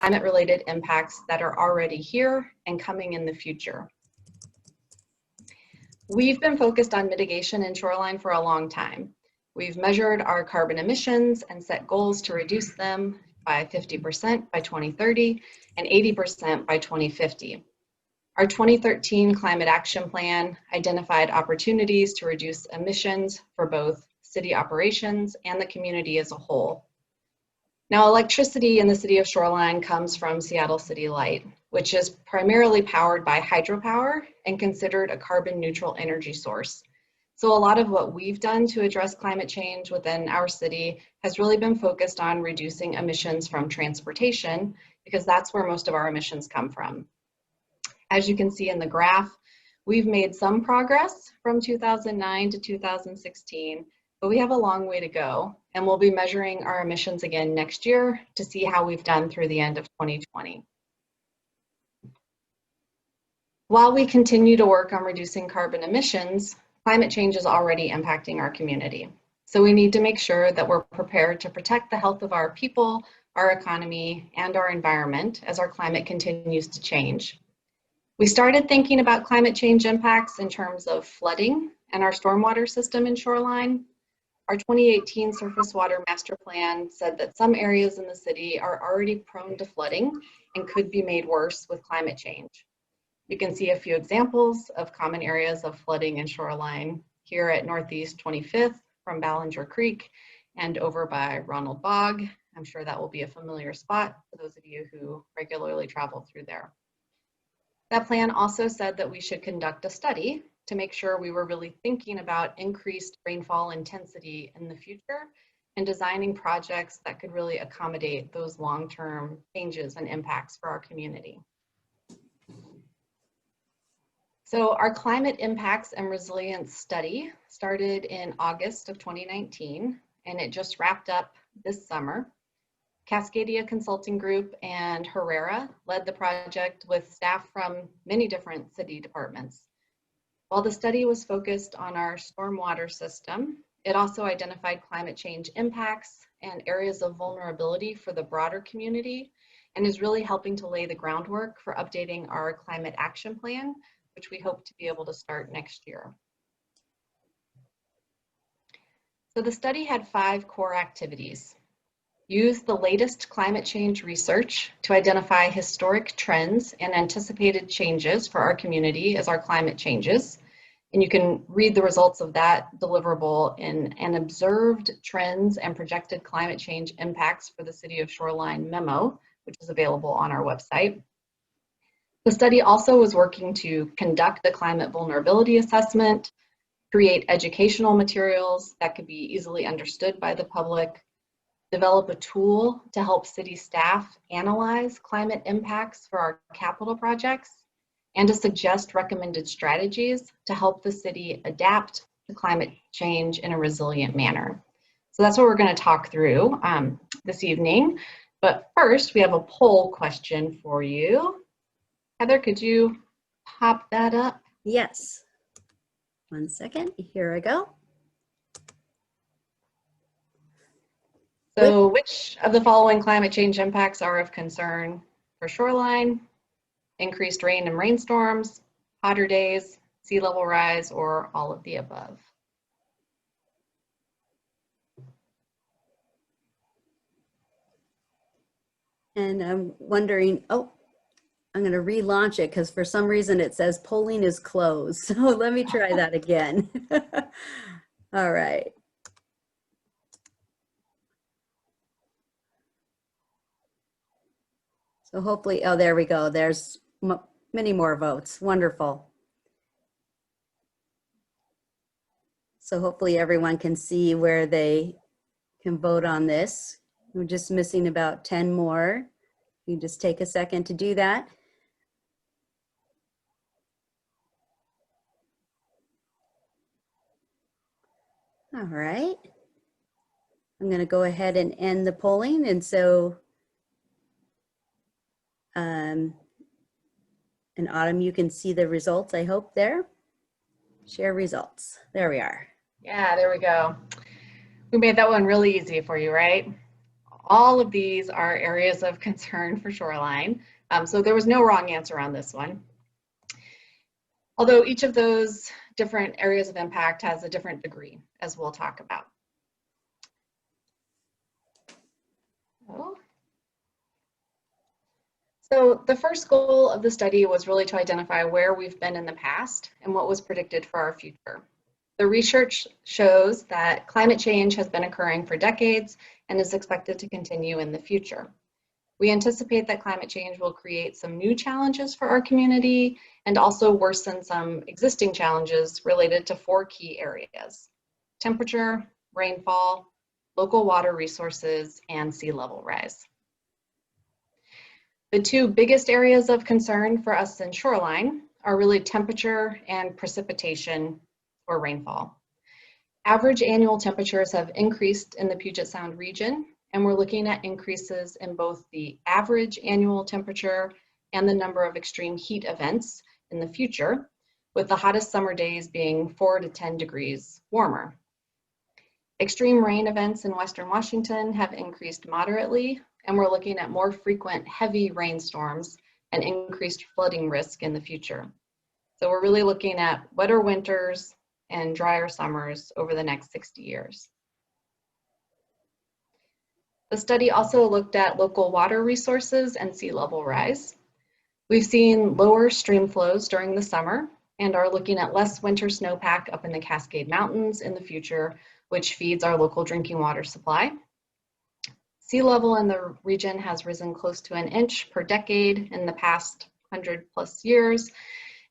climate-related impacts that are already here and coming in the future. We've been focused on mitigation in shoreline for a long time. We've measured our carbon emissions and set goals to reduce them by 50% by 2030 and 80% by 2050. Our 2013 Climate Action Plan identified opportunities to reduce emissions for both city operations and the community as a whole. Now, electricity in the City of Shoreline comes from Seattle City Light, which is primarily powered by hydropower and considered a carbon neutral energy source. So a lot of what we've done to address climate change within our city has really been focused on reducing emissions from transportation, because that's where most of our emissions come from. As you can see in the graph, we've made some progress from 2009 to 2016, but we have a long way to go, and we'll be measuring our emissions again next year to see how we've done through the end of 2020. While we continue to work on reducing carbon emissions, climate change is already impacting our community. So we need to make sure that we're prepared to protect the health of our people, our economy, and our environment as our climate continues to change. We started thinking about climate change impacts in terms of flooding and our stormwater system in Shoreline. Our 2018 Surface Water Master Plan said that some areas in the city are already prone to flooding and could be made worse with climate change. You can see a few examples of common areas of flooding in Shoreline here at Northeast 25th from Ballinger Creek and over by Ronald Bog. I'm sure that will be a familiar spot for those of you who regularly travel through there. That plan also said that we should conduct a study to make sure we were really thinking about increased rainfall intensity in the future and designing projects that could really accommodate those long-term changes and impacts for our community. So our climate impacts and resilience study started in August of 2019, and it just wrapped up this summer. Cascadia Consulting Group and Herrera led the project with staff from many different city departments. While the study was focused on our stormwater system, it also identified climate change impacts and areas of vulnerability for the broader community, and is really helping to lay the groundwork for updating our climate action plan, which we hope to be able to start next year. So the study had 5 core activities. Use the latest climate change research to identify historic trends and anticipated changes for our community as our climate changes. And you can read the results of that deliverable in an observed trends and projected climate change impacts for the City of Shoreline memo, which is available on our website. The study also was working to conduct the climate vulnerability assessment, create educational materials that could be easily understood by the public, develop a tool to help city staff analyze climate impacts for our capital projects, and to suggest recommended strategies to help the city adapt to climate change in a resilient manner. So that's what we're going to talk through this evening. But first, we have a poll question for you. Heather, could you pop that up? Yes. 1 second. Here I go. So which of the following climate change impacts are of concern for Shoreline? Increased rain and rainstorms, hotter days, sea level rise, or all of the above? And I'm wondering, oh, I'm going to relaunch it because for some reason it says polling is closed. So let me try that again. All right. So hopefully, oh, there we go. There's many more votes. Wonderful. So hopefully everyone can see where they can vote on this. We're just missing about 10 more. You just take a second to do that. All right. I'm going to go ahead and end the polling. And so in Autumn, you can see the results, I hope, there. Share results. There we are. Yeah, there we go. We made that one really easy for you, right? all of these are areas of concern for Shoreline. So there was no wrong answer on this one. Although each of those different areas of impact has a different degree, as we'll talk about. So the first goal of the study was really to identify where we've been in the past and what was predicted for our future. The research shows that climate change has been occurring for decades and is expected to continue in the future. We anticipate that climate change will create some new challenges for our community and also worsen some existing challenges related to 4 key areas: temperature, rainfall, local water resources, and sea level rise. The 2 biggest areas of concern for us in Shoreline are really temperature and precipitation or rainfall. Average annual temperatures have increased in the Puget Sound region, and we're looking at increases in both the average annual temperature and the number of extreme heat events in the future, with the hottest summer days being 4 to 10 degrees warmer. Extreme rain events in Western Washington have increased moderately, and we're looking at more frequent heavy rainstorms and increased flooding risk in the future. So we're really looking at wetter winters and drier summers over the next 60 years. The study also looked at local water resources and sea level rise. We've seen lower stream flows during the summer and are looking at less winter snowpack up in the Cascade Mountains in the future, which feeds our local drinking water supply. Sea level in the region has risen close to an inch per decade in the past 100+ years,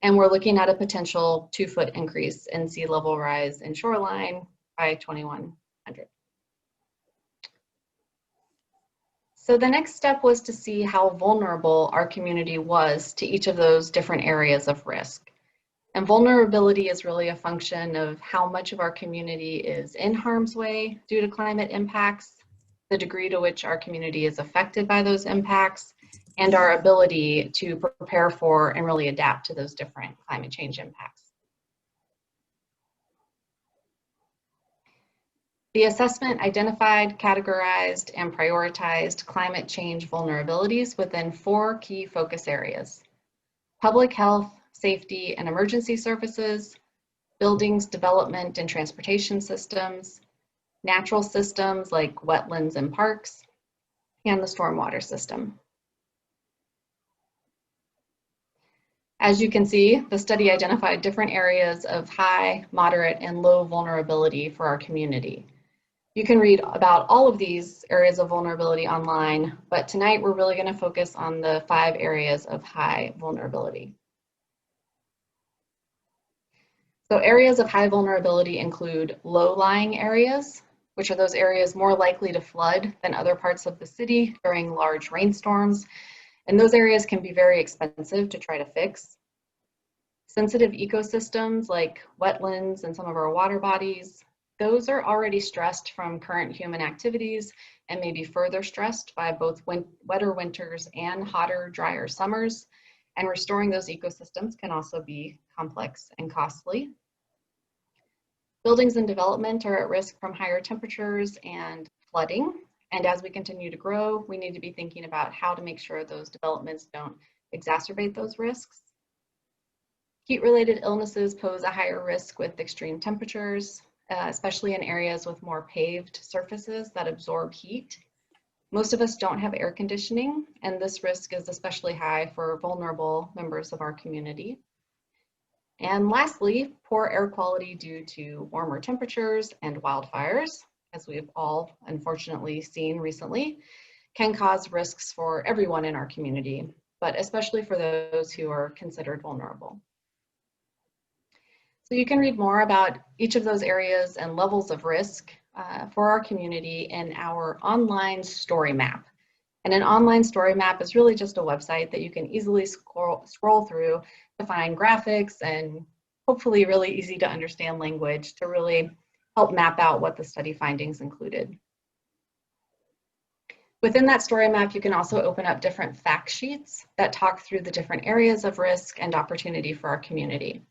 and we're looking at a potential 2-foot increase in sea level rise in Shoreline by 2100. So the next step was to see how vulnerable our community was to each of those different areas of risk. And vulnerability is really a function of how much of our community is in harm's way due to climate impacts, the degree to which our community is affected by those impacts, and our ability to prepare for and really adapt to those different climate change impacts. The assessment identified, categorized, and prioritized climate change vulnerabilities within 4 key focus areas: public health, safety, and emergency services, buildings, development, and transportation systems, natural systems like wetlands and parks, and the stormwater system. As you can see, the study identified different areas of high, moderate, and low vulnerability for our community. You can read about all of these areas of vulnerability online, but tonight we're really going to focus on the 5 areas of high vulnerability. So areas of high vulnerability include low-lying areas, which are those areas more likely to flood than other parts of the city during large rainstorms. And those areas can be very expensive to try to fix. Sensitive ecosystems like wetlands and some of our water bodies, those are already stressed from current human activities and may be further stressed by both wetter winters and hotter, drier summers. And restoring those ecosystems can also be complex and costly. Buildings and development are at risk from higher temperatures and flooding. And as we continue to grow, we need to be thinking about how to make sure those developments don't exacerbate those risks. Heat-related illnesses pose a higher risk with extreme temperatures, especially in areas with more paved surfaces that absorb heat. Most of us don't have air conditioning, and this risk is especially high for vulnerable members of our community. And lastly, poor air quality due to warmer temperatures and wildfires, as we've all unfortunately seen recently, can cause risks for everyone in our community, but especially for those who are considered vulnerable. So you can read more about each of those areas and levels of risk for our community in our online story map. And an online story map is really just a website that you can easily scroll through to find graphics and hopefully really easy to understand language to really help map out what the study findings included. Within that story map, you can also open up different fact sheets that talk through the different areas of risk and opportunity for our community.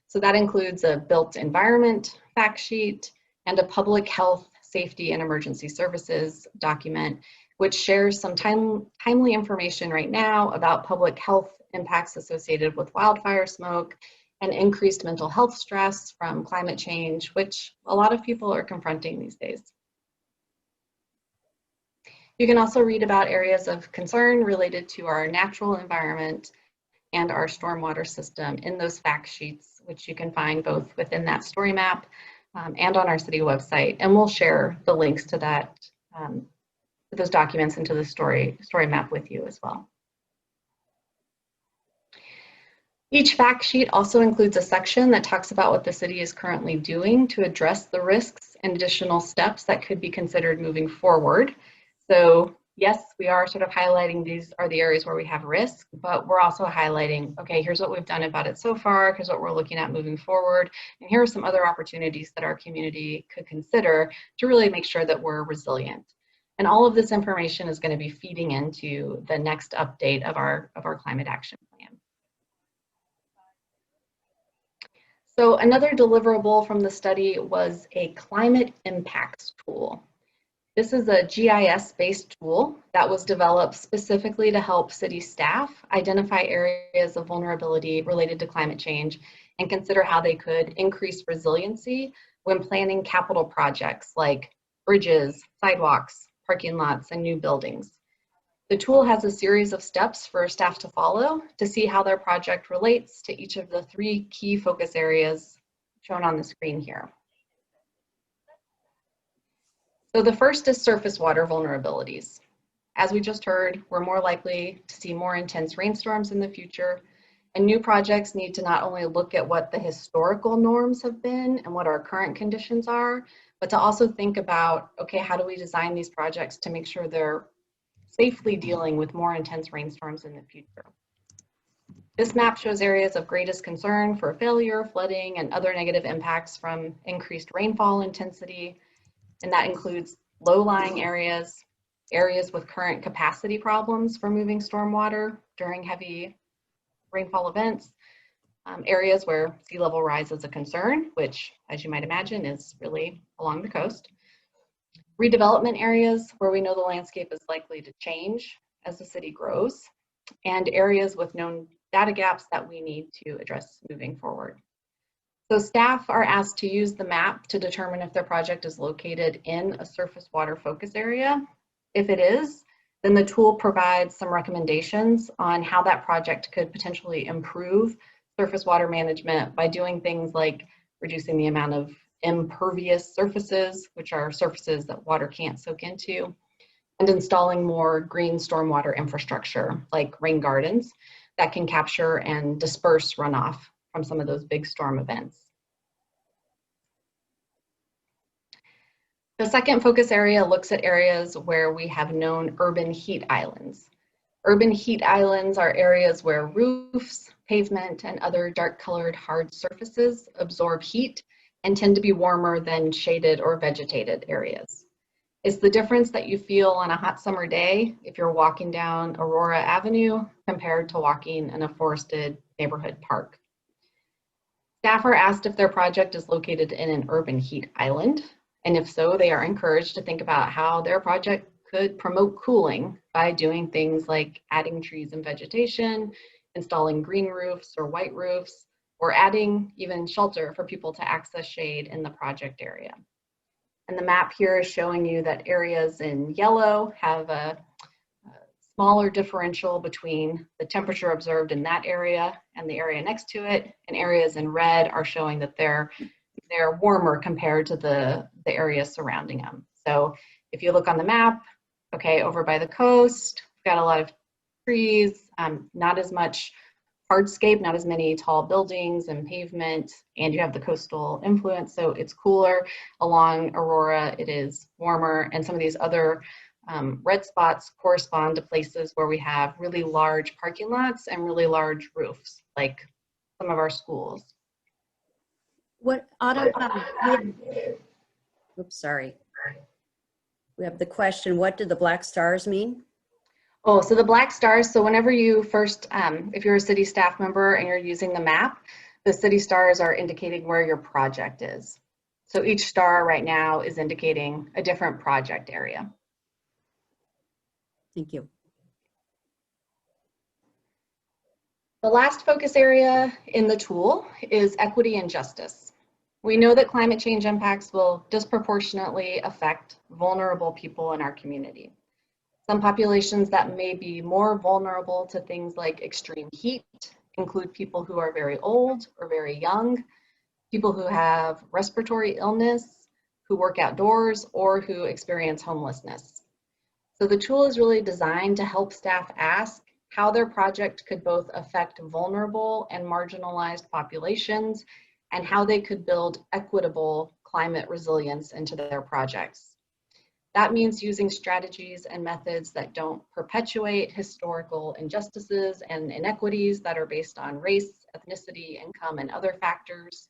So that includes a built environment fact sheet and a public health, safety, and emergency services document which shares some timely information right now about public health impacts associated with wildfire smoke and increased mental health stress from climate change, which a lot of people are confronting these days. You can also read about areas of concern related to our natural environment and our stormwater system in those fact sheets, which you can find both within that story map and on our city website. And we'll share the links to that, those documents into the story map with you as well. Each fact sheet also includes a section that talks about what the city is currently doing to address the risks and additional steps that could be considered moving forward. So yes, we are sort of highlighting these are the areas where we have risk, but we're also highlighting, okay, here's what we've done about it so far, here's what we're looking at moving forward, and here are some other opportunities that our community could consider to really make sure that we're resilient. And all of this information is going to be feeding into the next update of our climate action plan. So another deliverable from the study was a climate impacts tool. This is a GIS-based tool that was developed specifically to help city staff identify areas of vulnerability related to climate change and consider how they could increase resiliency when planning capital projects like bridges, sidewalks, parking lots, and new buildings. The tool has a series of steps for staff to follow to see how their project relates to each of the 3 key focus areas shown on the screen here. So the first is surface water vulnerabilities. As we just heard, we're more likely to see more intense rainstorms in the future, and new projects need to not only look at what the historical norms have been and what our current conditions are, but to also think about, okay, how do we design these projects to make sure they're safely dealing with more intense rainstorms in the future. This map shows areas of greatest concern for failure, flooding, and other negative impacts from increased rainfall intensity. And that includes low-lying areas, areas with current capacity problems for moving stormwater during heavy rainfall events, areas where sea level rise is a concern, which, as you might imagine, is really along the coast. Redevelopment areas where we know the landscape is likely to change as the city grows, and areas with known data gaps that we need to address moving forward. So staff are asked to use the map to determine if their project is located in a surface water focus area. If it is, then the tool provides some recommendations on how that project could potentially improve surface water management by doing things like reducing the amount of impervious surfaces, which are surfaces that water can't soak into, and installing more green stormwater infrastructure like rain gardens that can capture and disperse runoff from some of those big storm events. The second focus area looks at areas where we have known urban heat islands. Urban heat islands are areas where roofs, pavement, and other dark-colored hard surfaces absorb heat and tend to be warmer than shaded or vegetated areas. It's the difference that you feel on a hot summer day if you're walking down Aurora Avenue compared to walking in a forested neighborhood park. Staff are asked if their project is located in an urban heat island, and if so, they are encouraged to think about how their project could promote cooling by doing things like adding trees and vegetation, installing green roofs or white roofs, or adding even shelter for people to access shade in the project area. And the map here is showing you that areas in yellow have a smaller differential between the temperature observed in that area and the area next to it, and areas in red are showing that they're warmer compared to the area surrounding them. So if you look on the map, okay, over by the coast, we've got a lot of trees, not as much hardscape, not as many tall buildings and pavement, and you have the coastal influence, so it's cooler. Along Aurora, it is warmer, and some of these other red spots correspond to places where we have really large parking lots and really large roofs, like some of our schools. What oops, sorry. We have the question, what do the black stars mean? Oh, so the black stars, so whenever you first, if you're a city staff member and you're using the map, the city stars are indicating where your project is. So each star right now is indicating a different project area. Thank you. The last focus area in the tool is equity and justice. We know that climate change impacts will disproportionately affect vulnerable people in our community. Some populations that may be more vulnerable to things like extreme heat include people who are very old or very young, people who have respiratory illness, who work outdoors, or who experience homelessness. So the tool is really designed to help staff ask how their project could both affect vulnerable and marginalized populations, and how they could build equitable climate resilience into their projects. That means using strategies and methods that don't perpetuate historical injustices and inequities that are based on race, ethnicity, income, and other factors.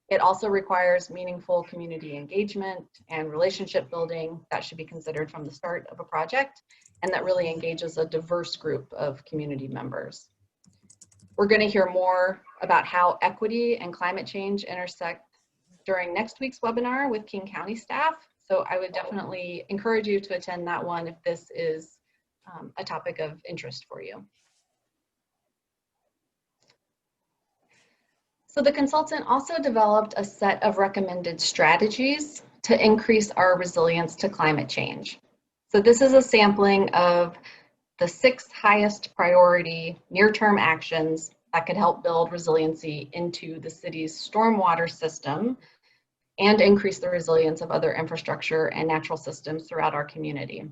It also requires meaningful community engagement and relationship building that should be considered from the start of a project, and that really engages a diverse group of community members. We're going to hear more about how equity and climate change intersect during next week's webinar with King County staff. So I would definitely encourage you to attend that one if this is a topic of interest for you. So the consultant also developed a set of recommended strategies to increase our resilience to climate change. So this is a sampling of the 6 highest priority near-term actions that could help build resiliency into the city's stormwater system and increase the resilience of other infrastructure and natural systems throughout our community.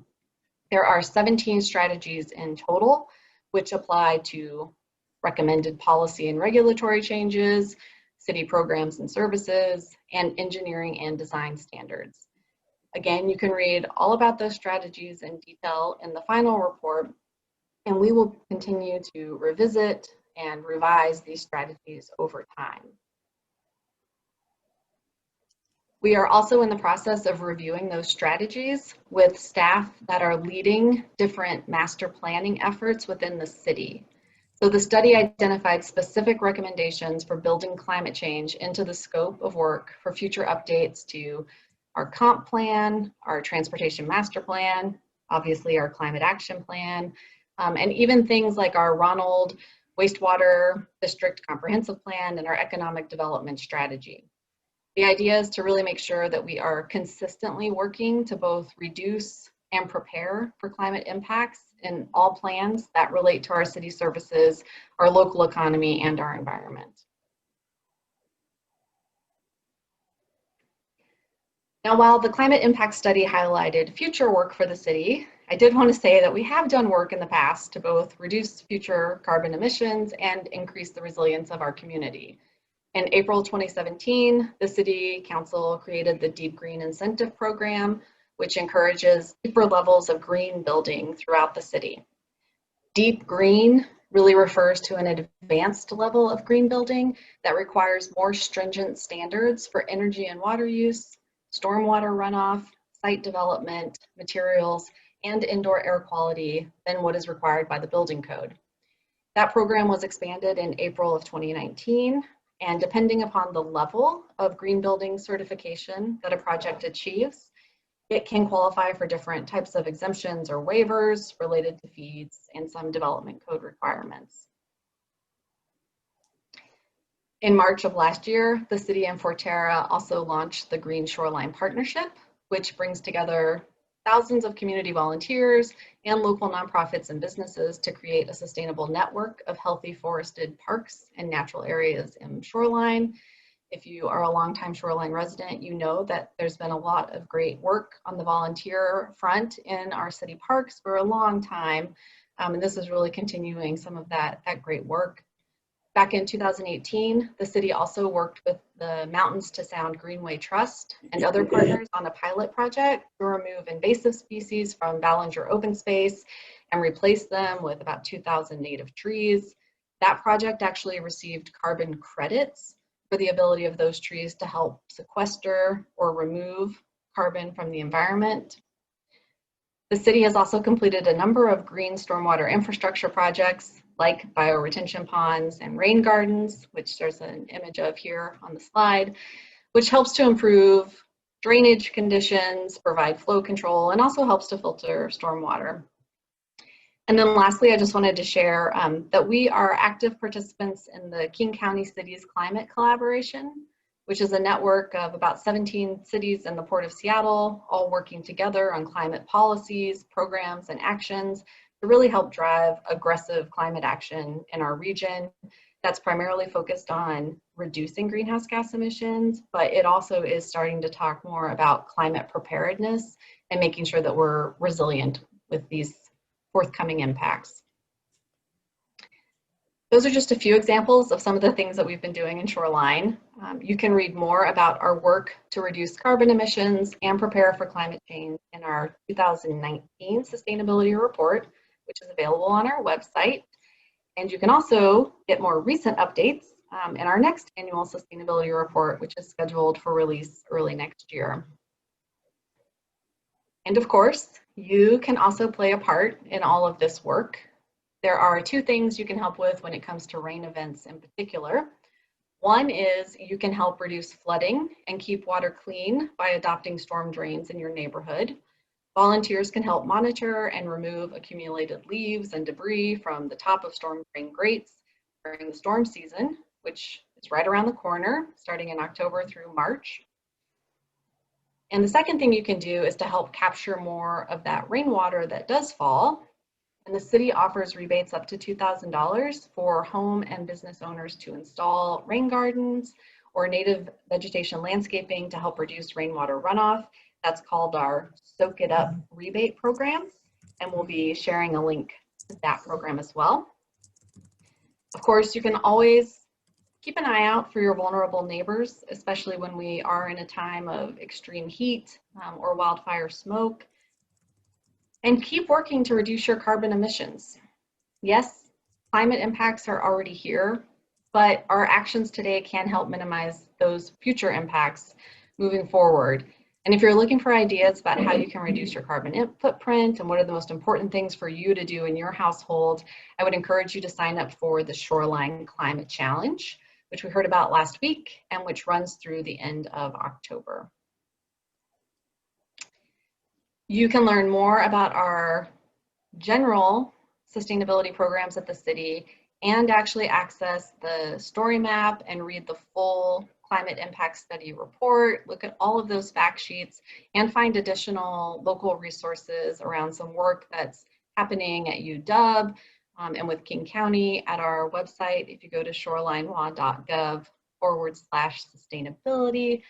There are 17 strategies in total, which apply to recommended policy and regulatory changes, city programs and services, and engineering and design standards. Again, you can read all about those strategies in detail in the final report, and we will continue to revisit and revise these strategies over time. We are also in the process of reviewing those strategies with staff that are leading different master planning efforts within the city. So the study identified specific recommendations for building climate change into the scope of work for future updates to our comp plan, our transportation master plan, obviously our climate action plan, and even things like our Ronald wastewater district comprehensive plan and our economic development strategy. The idea is to really make sure that we are consistently working to both reduce and prepare for climate impacts in all plans that relate to our city services, our local economy, and our environment. Now, while the climate impact study highlighted future work for the city, I did want to say that we have done work in the past to both reduce future carbon emissions and increase the resilience of our community. In April 2017, the City Council created the Deep Green Incentive Program, which encourages deeper levels of green building throughout the city. Deep green really refers to an advanced level of green building that requires more stringent standards for energy and water use, stormwater runoff, site development, materials, and indoor air quality than what is required by the building code. That program was expanded in April of 2019, and depending upon the level of green building certification that a project achieves, it can qualify for different types of exemptions or waivers related to fees and some development code requirements. In March of last year, the city and Forterra also launched the Green Shoreline Partnership, which brings together thousands of community volunteers and local nonprofits and businesses to create a sustainable network of healthy forested parks and natural areas in Shoreline. If you are a longtime Shoreline resident, you know that there's been a lot of great work on the volunteer front in our city parks for a long time, and this is really continuing some of that great work. Back in 2018, the city also worked with the Mountains to Sound Greenway Trust and other partners on a pilot project to remove invasive species from Ballinger open space and replace them with about 2,000 native trees. That project actually received carbon credits for the ability of those trees to help sequester or remove carbon from the environment. The city has also completed a number of green stormwater infrastructure projects like bioretention ponds and rain gardens, which there's an image of here on the slide, which helps to improve drainage conditions, provide flow control, and also helps to filter stormwater. And then lastly, I just wanted to share that we are active participants in the King County Cities Climate Collaboration, which is a network of about 17 cities in the Port of Seattle, all working together on climate policies, programs, and actions to really help drive aggressive climate action in our region. That's primarily focused on reducing greenhouse gas emissions, but it also is starting to talk more about climate preparedness and making sure that we're resilient with these forthcoming impacts. Those are just a few examples of some of the things that we've been doing in Shoreline. You can read more about our work to reduce carbon emissions and prepare for climate change in our 2019 Sustainability Report, which is available on our website. And you can also get more recent updates in our next annual Sustainability Report, which is scheduled for release early next year. And of course, you can also play a part in all of this work. There are two things you can help with when it comes to rain events in particular. One is you can help reduce flooding and keep water clean by adopting storm drains in your neighborhood. Volunteers can help monitor and remove accumulated leaves and debris from the top of storm drain grates during the storm season, which is right around the corner, starting in October through March. And the second thing you can do is to help capture more of that rainwater that does fall. And the city offers rebates up to $2,000 for home and business owners to install rain gardens or native vegetation landscaping to help reduce rainwater runoff. That's called our Soak It Up rebate program, and we'll be sharing a link to that program as well. Of course, you can always keep an eye out for your vulnerable neighbors, especially when we are in a time of extreme heat or wildfire smoke. And keep working to reduce your carbon emissions. Yes, climate impacts are already here, but our actions today can help minimize those future impacts moving forward. And if you're looking for ideas about how you can reduce your carbon footprint and what are the most important things for you to do in your household, I would encourage you to sign up for the Shoreline Climate Challenge, which we heard about last week and which runs through the end of October. You can learn more about our general sustainability programs at the city and actually access the story map and read the full climate impact study report, look at all of those fact sheets, and find additional local resources around some work that's happening at UW and with King County at our website. If you go to shorelinewa.gov/sustainability,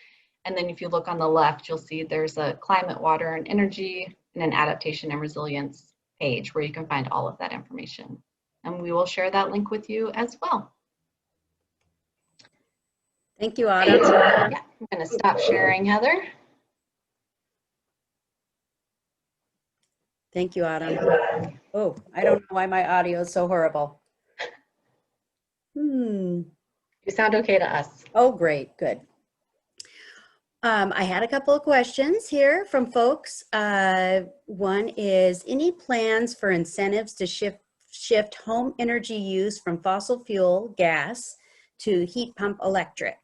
and then if you look on the left, you'll see there's a climate, water, and energy and an adaptation and resilience page where you can find all of that information. And we will share that link with you as well. Thank you, Autumn. Yeah, I'm going to stop sharing, Heather. Thank you, Autumn. Oh, I don't know why my audio is so horrible. You sound okay to us. Oh, great, good. I had a couple of questions here from folks. One is, any plans for incentives to shift home energy use from fossil fuel gas to heat pump electric?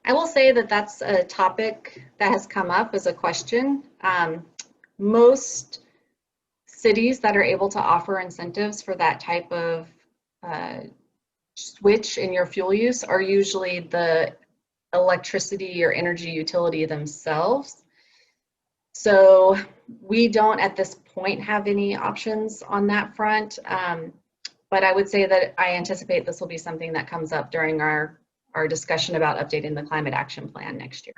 I will say that that's a topic that has come up as a question. Most cities that are able to offer incentives for that type of switch in your fuel use are usually the electricity or energy utility themselves. So we don't at this point have any options on that front, but I would say that I anticipate this will be something that comes up during our discussion about updating the climate action plan next year.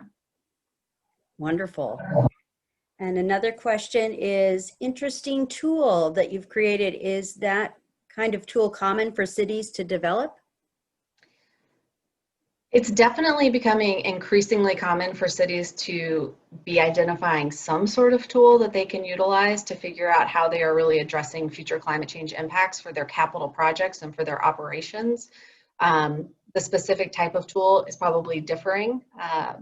Wonderful. And another question is, interesting tool that you've created, is that kind of tool common for cities to develop? It's definitely becoming increasingly common for cities to be identifying some sort of tool that they can utilize to figure out how they are really addressing future climate change impacts for their capital projects and for their operations. The specific type of tool is probably differing,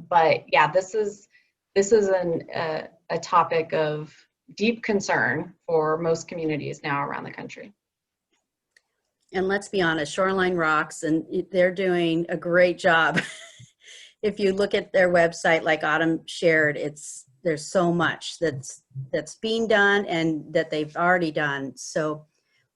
but yeah, this is a topic of deep concern for most communities now around the country. And let's be honest, Shoreline rocks, and they're doing a great job. If you look at their website, like Autumn shared, it's there's so much that's being done and that they've already done. So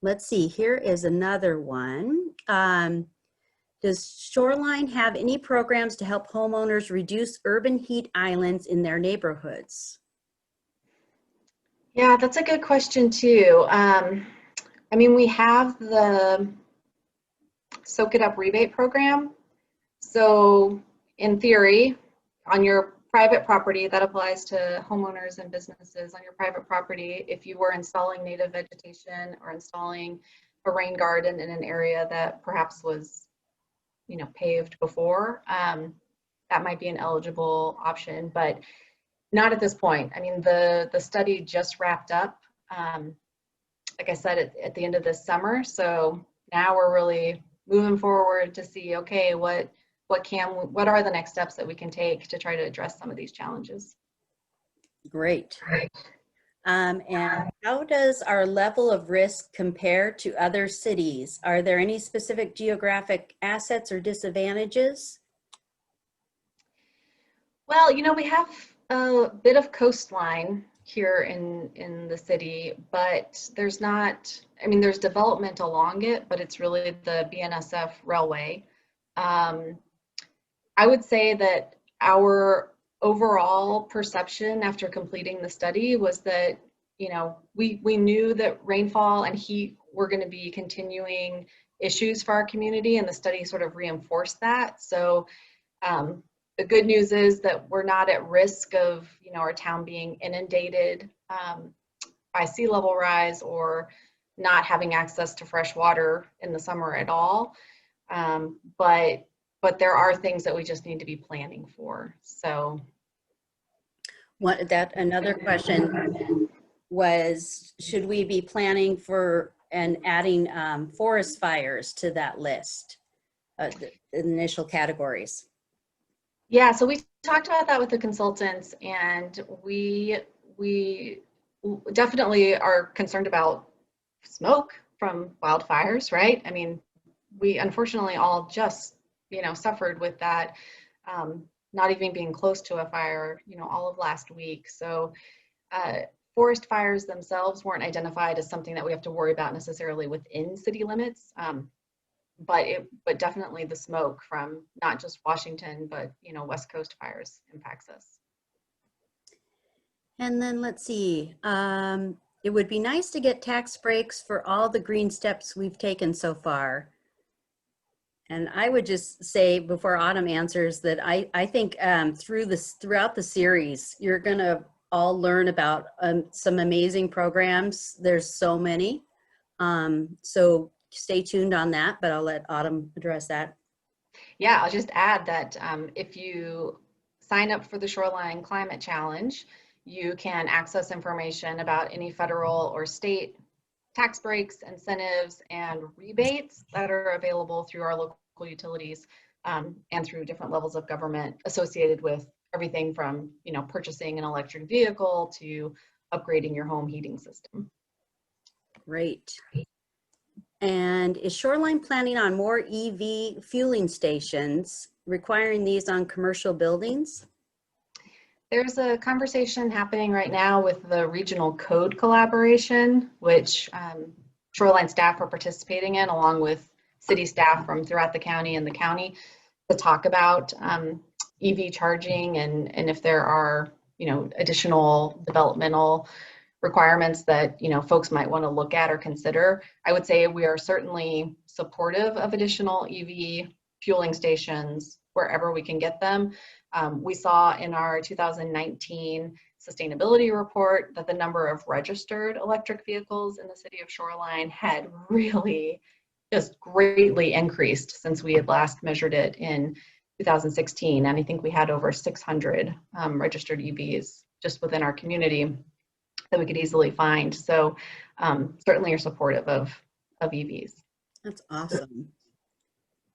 let's see, here is another one. Does Shoreline have any programs to help homeowners reduce urban heat islands in their neighborhoods? Yeah, that's a good question too. I mean, we have the Soak It Up rebate program. So in theory, on your private property, that applies to homeowners and businesses. On your private property, if you were installing native vegetation or installing a rain garden in an area that perhaps was, you know, paved before, that might be an eligible option, but not at this point. I mean, the study just wrapped up, like I said, at the end of this summer. So now we're really moving forward to see, okay, what are the next steps that we can take to try to address some of these challenges? Great. And how does our level of risk compare to other cities? Are there any specific geographic assets or disadvantages? Well, you know, we have a bit of coastline here in the city, but there's not, I mean, there's development along it, but it's really the BNSF railway. I would say that our overall perception after completing the study was that, you know, we knew that rainfall and heat were going to be continuing issues for our community, and the study sort of reinforced that. So the good news is that we're not at risk of, you know, our town being inundated by sea level rise or not having access to fresh water in the summer at all. But there are things that we just need to be planning for. So another question was, should we be planning for and adding forest fires to that list, the initial categories? Yeah, so we talked about that with the consultants, and we definitely are concerned about smoke from wildfires, right? I mean, we unfortunately all just, you know, suffered with that, not even being close to a fire, you know, all of last week. So forest fires themselves weren't identified as something that we have to worry about necessarily within city limits. But definitely the smoke from not just Washington, but, you know, West Coast fires impacts us. And then let's see, it would be nice to get tax breaks for all the green steps we've taken so far. And I would just say, before Autumn answers, that I think throughout the series, you're gonna all learn about some amazing programs. There's so many. So stay tuned on that, but I'll let Autumn address that. Yeah, I'll just add that if you sign up for the Shoreline Climate Challenge, you can access information about any federal or state tax breaks, incentives, and rebates that are available through our local utilities and through different levels of government associated with everything from, you know, purchasing an electric vehicle to upgrading your home heating system. Great. And is Shoreline planning on more EV fueling stations, requiring these on commercial buildings? There's a conversation happening right now with the regional code collaboration, which Shoreline staff are participating in, along with city staff from throughout the county and the county, to talk about EV charging and if there are, you know, additional developmental requirements that, you know, folks might want to look at or consider. I would say we are certainly supportive of additional EV fueling stations wherever we can get them. We saw in our 2019 sustainability report that the number of registered electric vehicles in the city of Shoreline had really just greatly increased since we had last measured it in 2016. And I think we had over 600 registered EVs just within our community that we could easily find. So certainly are supportive of EVs. That's awesome.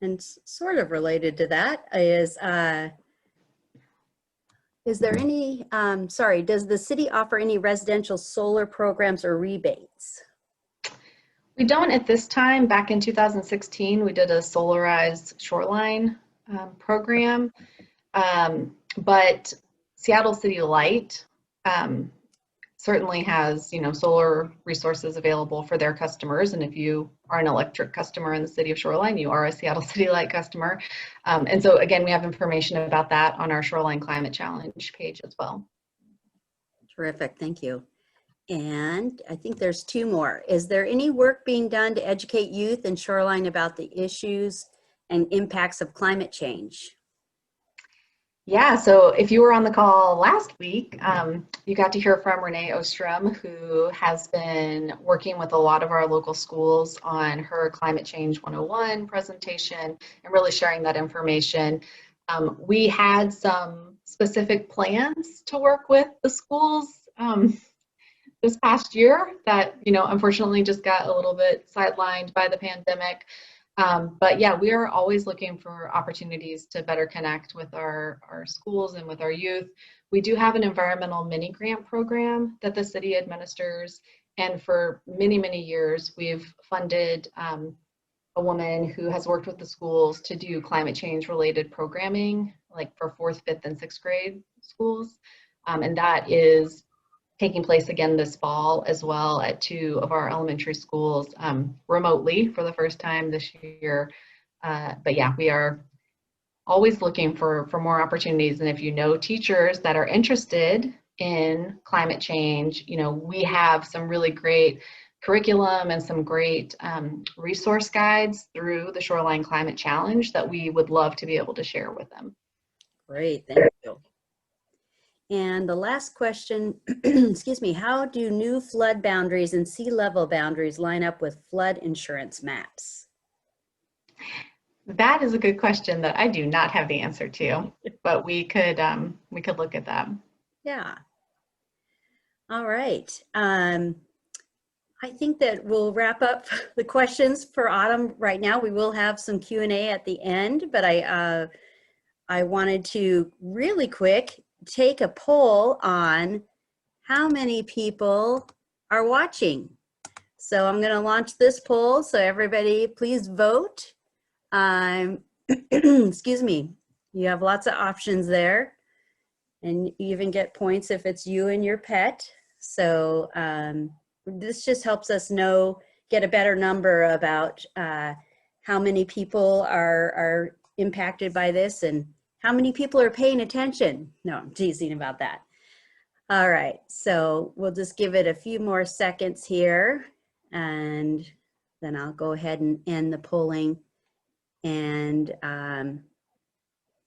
And sort of related to that is there any, does the city offer any residential solar programs or rebates? We don't at this time. Back in 2016, we did a solarized shoreline program, but Seattle City Light certainly has, solar resources available for their customers. And if you are an electric customer in the City of Shoreline, you are a Seattle City Light customer. And so again, we have information about that on our Shoreline Climate Challenge page as well. Terrific, thank you. And I think there's two more. Is there any work being done to educate youth in Shoreline about the issues and impacts of climate change? Yeah, so if you were on the call last week, you got to hear from Renee Ostrom, who has been working with a lot of our local schools on her Climate Change 101 presentation and really sharing that information. We had some specific plans to work with the schools this past year that, unfortunately just got a little bit sidelined by the pandemic. But yeah, we are always looking for opportunities to better connect with our schools and with our youth. We do have an environmental mini grant program that the city administers. And for many, many years, we've funded a woman who has worked with the schools to do climate change related programming, like for 4th, 5th, and 6th grade schools. And that is taking place again this fall as well at 2 of our elementary schools remotely for the first time this year. But yeah, we are always looking for more opportunities. And if you know teachers that are interested in climate change, we have some really great curriculum and some great resource guides through the Shoreline Climate Challenge that we would love to be able to share with them. Great, thank you. And the last question, excuse me, how do new flood boundaries and sea level boundaries line up with flood insurance maps? That is a good question that I do not have the answer to, but we could look at that. Yeah. All right. I think that we'll wrap up the questions for Autumn right now. We will have some Q&A at the end, but I wanted to really quick take a poll on how many people are watching. So I'm going to launch this poll. So everybody, please vote. Excuse me. You have lots of options there, and you even get points if it's you and your pet. So this just helps us get a better number about how many people are impacted by this and how many people are paying attention. No, I'm teasing about that. All right, so we'll just give it a few more seconds here, and then I'll go ahead and end the polling. And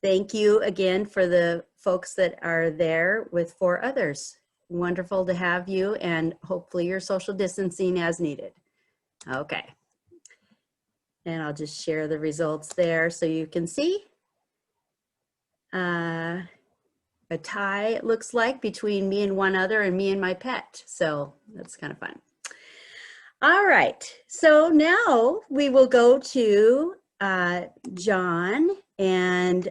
thank you again for the folks that are there with 4 others. Wonderful to have you, and hopefully you're social distancing as needed. Okay. And I'll just share the results there so you can see. A tie, it looks like, between me and one other and me and my pet. So that's kind of fun. All right. So now we will go to John and,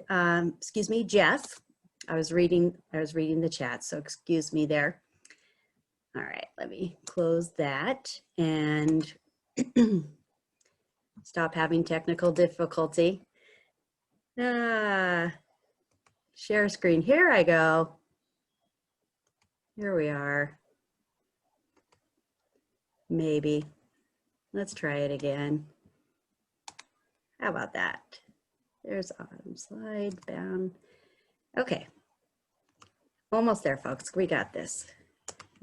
excuse me, Jeff. I was reading the chat, so excuse me there. All right, let me close that and stop having technical difficulty. Share screen, here I go. Here we are. Maybe. Let's try it again. How about that? There's Autumn, slide down. Okay. Almost there, folks. We got this.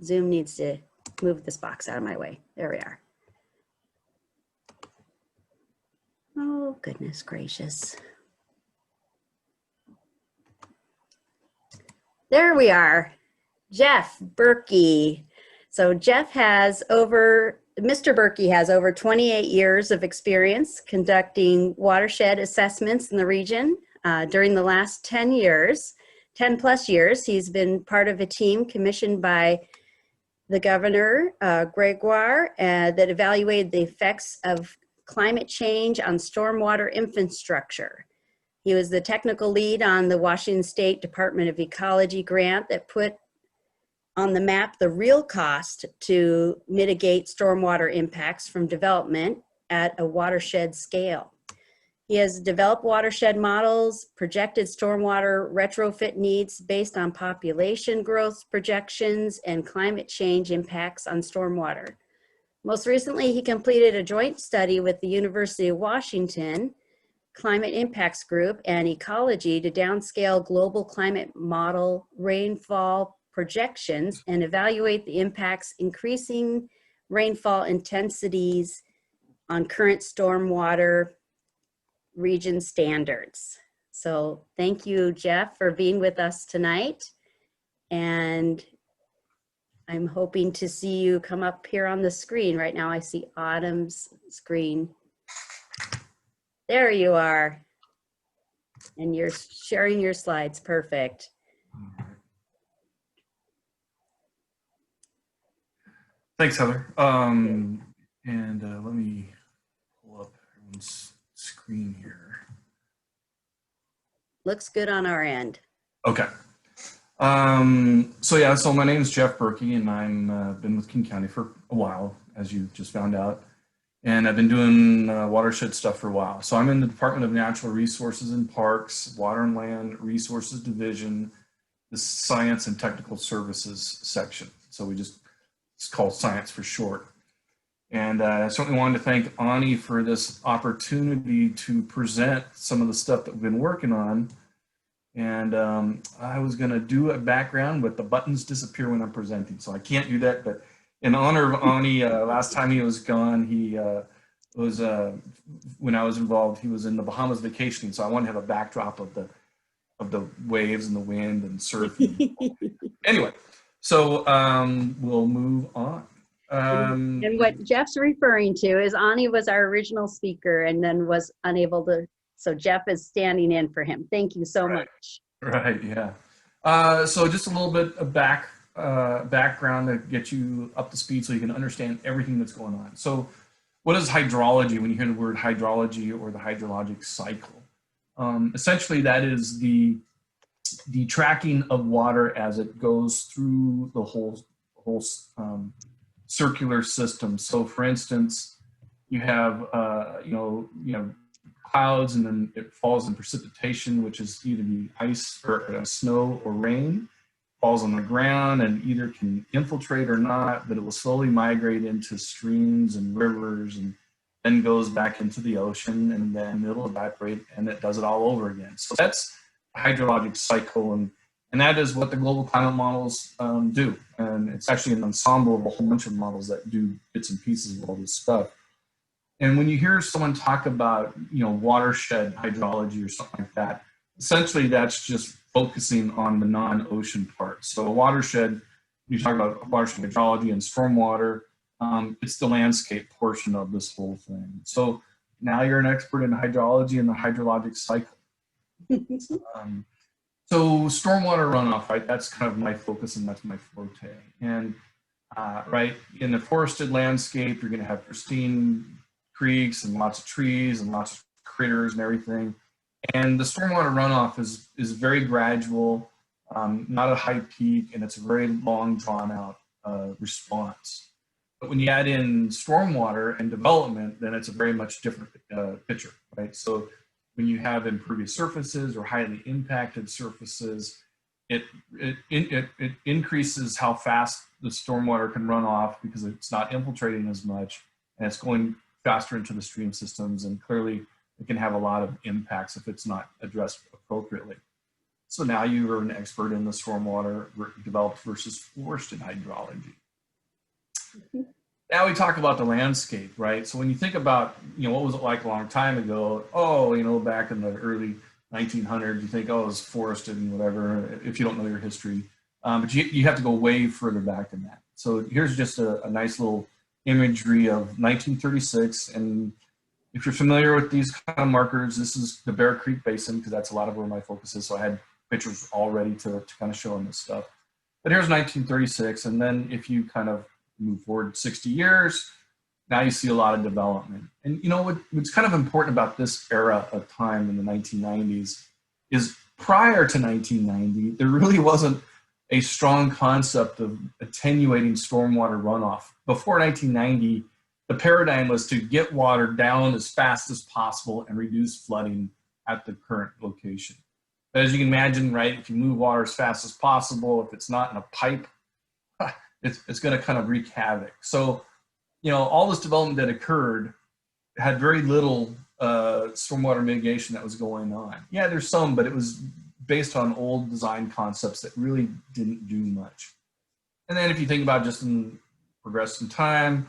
Zoom needs to move this box out of my way. There we are. Oh, goodness gracious. There we are. Jeff Burkey. So Jeff has Mr. Burkey has over 28 years of experience conducting watershed assessments in the region. During the last 10 plus years, he's been part of a team commissioned by the Governor Gregoire that evaluated the effects of climate change on stormwater infrastructure. He was the technical lead on the Washington State Department of Ecology grant that put on the map the real cost to mitigate stormwater impacts from development at a watershed scale. He has developed watershed models, projected stormwater retrofit needs based on population growth projections and climate change impacts on stormwater. Most recently, he completed a joint study with the University of Washington Climate Impacts Group and Ecology to downscale global climate model rainfall projections and evaluate the impacts increasing rainfall intensities on current stormwater region standards. So thank you, Jeff, for being with us tonight. And I'm hoping to see you come up here on the screen. Right now I see Autumn's screen. There you are. And you're sharing your slides. Perfect. Thanks, Heather. Let me pull up everyone's screen here. Looks good on our end. Okay. So my name is Jeff Burkey, and I'm been with King County for a while, as you just found out. And I've been doing watershed stuff for a while. So I'm in the Department of Natural Resources and Parks, Water and Land Resources Division, the Science and Technical Services section. So it's called Science for short. And I certainly wanted to thank Ani for this opportunity to present some of the stuff that we've been working on. And I was going to do a background, but the buttons disappear when I'm presenting, so I can't do that. But in honor of Ani, last time he was gone, he was when I was involved, he was in the Bahamas vacationing, so I wanted to have a backdrop of the waves and the wind and surfing. Anyway, so we'll move on. And what Jeff's referring to is Ani was our original speaker and then was unable to, so Jeff is standing in for him. Thank you so much. Right, yeah. So just a little bit of background to get you up to speed so you can understand everything that's going on. So what is hydrology? When you hear the word hydrology or the hydrologic cycle, essentially that is the tracking of water as it goes through the whole circular system. So for instance, you have clouds, and then it falls in precipitation, which is either the ice or snow or rain, falls on the ground and either can infiltrate or not, but it will slowly migrate into streams and rivers and then goes back into the ocean, and then it'll evaporate and it does it all over again. So that's a hydrologic cycle, and that is what the global climate models do. And it's actually an ensemble of a whole bunch of models that do bits and pieces of all this stuff. And when you hear someone talk about, watershed hydrology or something like that, essentially that's just focusing on the non-ocean part. So a watershed, when you talk about watershed hydrology and stormwater, it's the landscape portion of this whole thing. So now you're an expert in hydrology and the hydrologic cycle. So stormwater runoff, right? That's kind of my focus and that's my forte. And right, in the forested landscape, you're going to have pristine creeks and lots of trees and lots of critters and everything. And the stormwater runoff is very gradual, not a high peak, and it's a very long, drawn out response. But when you add in stormwater and development, then it's a very much different picture, right? So when you have impervious surfaces or highly impacted surfaces, it increases how fast the stormwater can run off because it's not infiltrating as much and it's going faster into the stream systems, and clearly it can have a lot of impacts if it's not addressed appropriately. So now you are an expert in the stormwater developed versus forested hydrology. Now we talk about the landscape, right? So when you think about, what was it like a long time ago? Oh, back in the early 1900s, you think, oh, it was forested and whatever, if you don't know your history. But you have to go way further back than that. So here's just a nice little imagery of 1936. And if you're familiar with these kind of markers, this is the Bear Creek Basin, because that's a lot of where my focus is. So I had pictures all ready to kind of show them this stuff. But here's 1936. And then if you kind of move forward 60 years, now you see a lot of development. And what's kind of important about this era of time in the 1990s is prior to 1990, there really wasn't a strong concept of attenuating stormwater runoff. Before 1990, the paradigm was to get water down as fast as possible and reduce flooding at the current location. But as you can imagine, right, if you move water as fast as possible, if it's not in a pipe, it's going to kind of wreak havoc. So, you know, all this development that occurred had very little stormwater mitigation that was going on. Yeah, there's some, but it was based on old design concepts that really didn't do much. And then if you think about just in progress in time,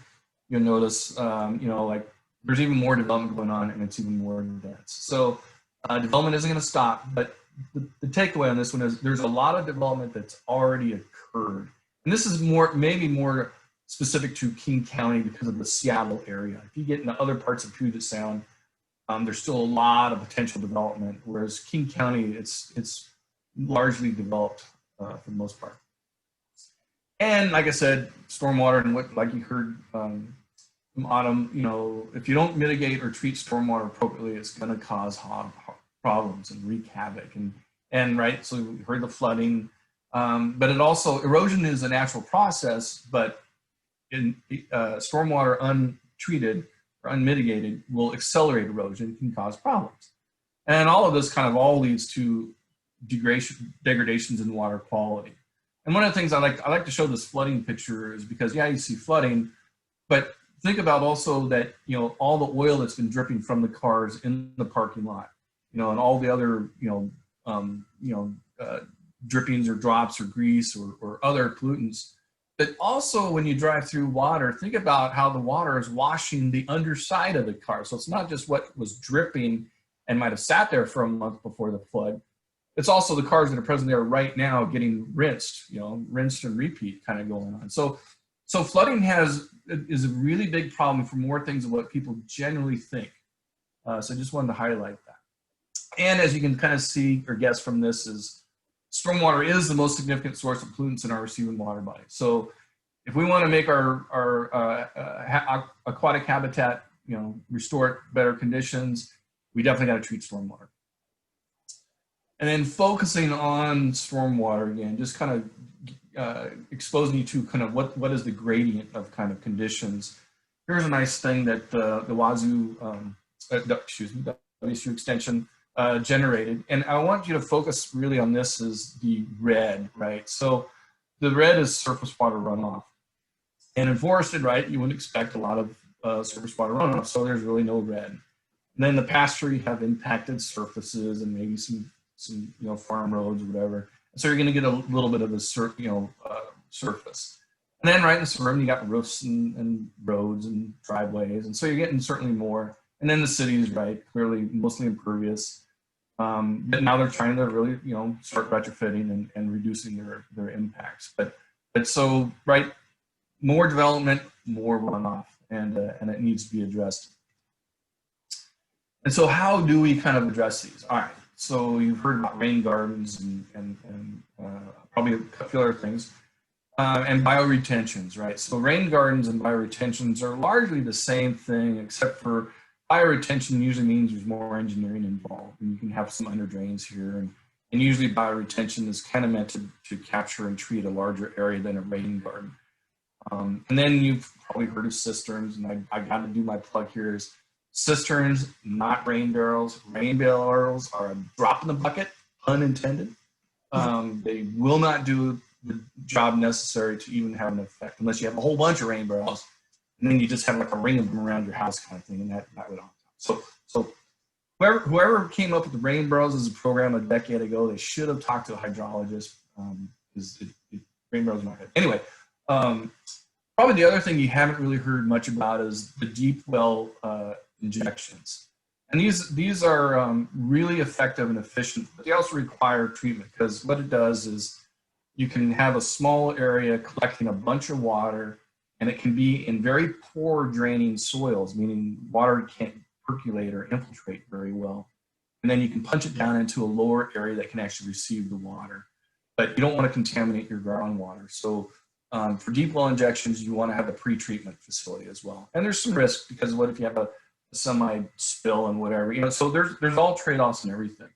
you'll notice, you know, like there's even more development going on and it's even more dense. So development isn't going to stop, but the takeaway on this one is there's a lot of development that's already occurred. And this is more, maybe more specific to King County because of the Seattle area. If you get into other parts of Puget Sound, there's still a lot of potential development, whereas King County, it's largely developed for the most part. And like I said, stormwater and what, like you heard from Autumn, you know, if you don't mitigate or treat stormwater appropriately, it's going to cause problems and wreak havoc. And right, so we heard the flooding, but it also, erosion is a natural process, but in stormwater untreated or unmitigated will accelerate erosion, can cause problems. And all of this kind of all leads to degradations in water quality. And one of the things I like to show this flooding picture is because, yeah, you see flooding, but think about also that, you know, all the oil that's been dripping from the cars in the parking lot, you know, and all the other, drippings or drops or grease or other pollutants. But also when you drive through water, think about how the water is washing the underside of the car. So it's not just what was dripping and might have sat there for a month before the flood. It's also the cars that are present there right now getting rinsed, you know, rinsed and repeat kind of going on. So flooding is a really big problem for more things than what people generally think. So I just wanted to highlight that. And as you can kind of see or guess from this is stormwater is the most significant source of pollutants in our receiving water body. So if we want to make our aquatic habitat, you know, restore it better conditions, we definitely got to treat stormwater. And then focusing on stormwater again, just kind of exposing you to kind of what is the gradient of kind of conditions. Here's a nice thing that the WSU extension generated. And I want you to focus really on this is the red, right? So the red is surface water runoff. And in forested, right, you wouldn't expect a lot of surface water runoff, so there's really no red. And then the pasture, you have impacted surfaces and maybe some farm roads or whatever. So you're going to get a little bit of the surface. And then right in the suburban, you got roofs and roads and driveways. And so you're getting certainly more. And then the cities, right, clearly mostly impervious. But now they're trying to really, you know, start retrofitting and reducing their impacts. But so, right, more development, more runoff, and it needs to be addressed. And so how do we kind of address these? All right. So you've heard about rain gardens and probably a few other things, and bioretentions, right? So rain gardens and bioretentions are largely the same thing, except for bioretention usually means there's more engineering involved, and you can have some under drains here, and usually bioretention is kind of meant to capture and treat a larger area than a rain garden. And then you've probably heard of cisterns, and I got to do my plug here is cisterns, not rain barrels. Rain barrels are a drop in the bucket, unintended. They will not do the job necessary to even have an effect unless you have a whole bunch of rain barrels, and then you just have like a ring of them around your house kind of thing, and that would all. So whoever came up with the rain barrels as a program a decade ago, they should have talked to a hydrologist because rain barrels are not good. Anyway, probably the other thing you haven't really heard much about is the deep well injections. And these are really effective and efficient, but they also require treatment because what it does is you can have a small area collecting a bunch of water, and it can be in very poor draining soils, meaning water can't percolate or infiltrate very well. And then you can punch it down into a lower area that can actually receive the water. But you don't want to contaminate your groundwater. So for deep well injections, you want to have a pre-treatment facility as well. And there's some risk because what if you have a semi-spill and whatever, you know, so there's all trade-offs and everything.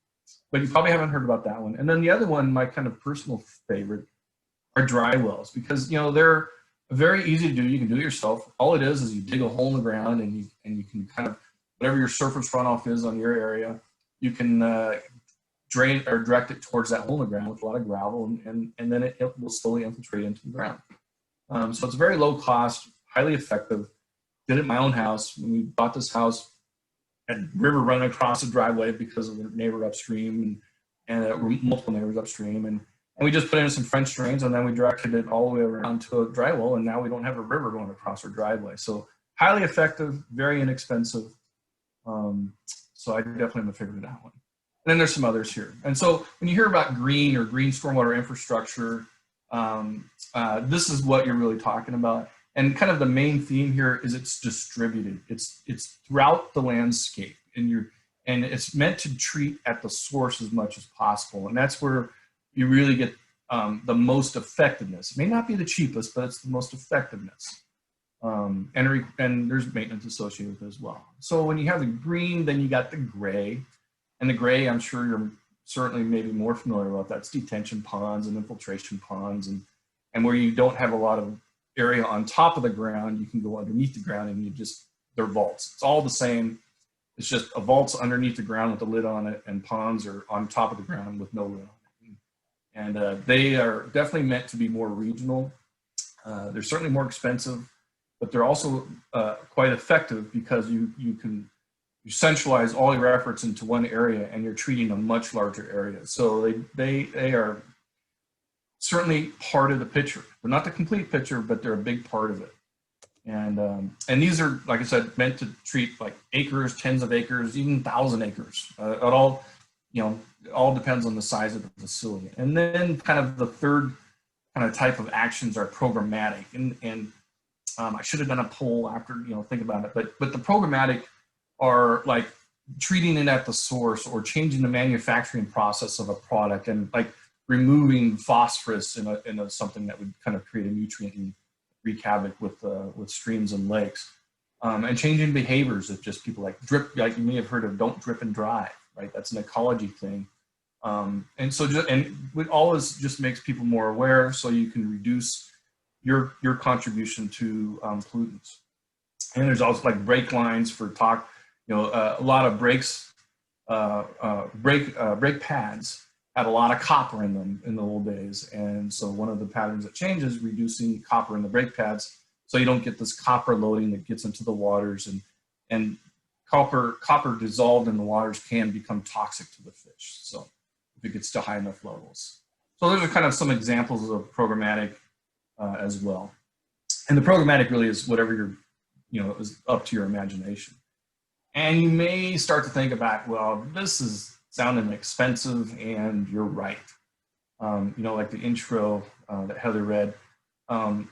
But you probably haven't heard about that one. And then the other one, my kind of personal favorite, are dry wells because, you know, they're very easy to do. You can do it yourself. All it is you dig a hole in the ground, and you can kind of, whatever your surface runoff is on your area, you can drain or direct it towards that hole in the ground with a lot of gravel, and then it will slowly infiltrate into the ground. So it's very low cost, highly effective. Did it in my own house. When we bought this house, had a river running across the driveway because of the neighbor upstream, and multiple neighbors upstream, and we just put in some French drains, and then we directed it all the way around to a dry well, and now we don't have a river going across our driveway. So highly effective, very inexpensive. So I definitely am a favorite of that one. And then there's some others here. And so when you hear about green or green stormwater infrastructure, this is what you're really talking about. And kind of the main theme here is it's distributed. It's throughout the landscape, and it's meant to treat at the source as much as possible. And that's where you really get the most effectiveness. It may not be the cheapest, but it's the most effectiveness. And there's maintenance associated with it as well. So when you have the green, then you got the gray. And the gray, I'm sure you're certainly maybe more familiar with. That's detention ponds and infiltration ponds. And where you don't have a lot of area on top of the ground, you can go underneath the ground, and they're vaults. It's all the same. It's just a vault's underneath the ground with a lid on it, and ponds are on top of the ground with no lid on it. And they are definitely meant to be more regional. They're certainly more expensive, but they're also quite effective because you centralize all your efforts into one area, and you're treating a much larger area. So they are certainly part of the picture. They're not the complete picture, but they're a big part of it. And these are, like I said, meant to treat like acres, tens of acres, even 1,000 acres. It all depends on the size of the facility. And then kind of the third kind of type of actions are programmatic. And I should have done a poll after, think about it. But the programmatic are like treating it at the source, or changing the manufacturing process of a product, and like removing phosphorus in something that would kind of create a nutrient and wreak havoc with streams and lakes, and changing behaviors of just people like drip, like you may have heard of don't drip and drive, right? That's an ecology thing. And so all this just makes people more aware, so you can reduce your contribution to pollutants. And there's also like brake lines for a lot of brakes, brake pads had a lot of copper in them in the old days. And so one of the patterns that changes is reducing copper in the brake pads, so you don't get this copper loading that gets into the waters, and copper dissolved in the waters can become toxic to the fish. So if it gets to high enough levels. So those are kind of some examples of programmatic as well. And the programmatic really is whatever is up to your imagination. And you may start to think about, well, this is sounding expensive, and you're right. Like the intro that Heather read,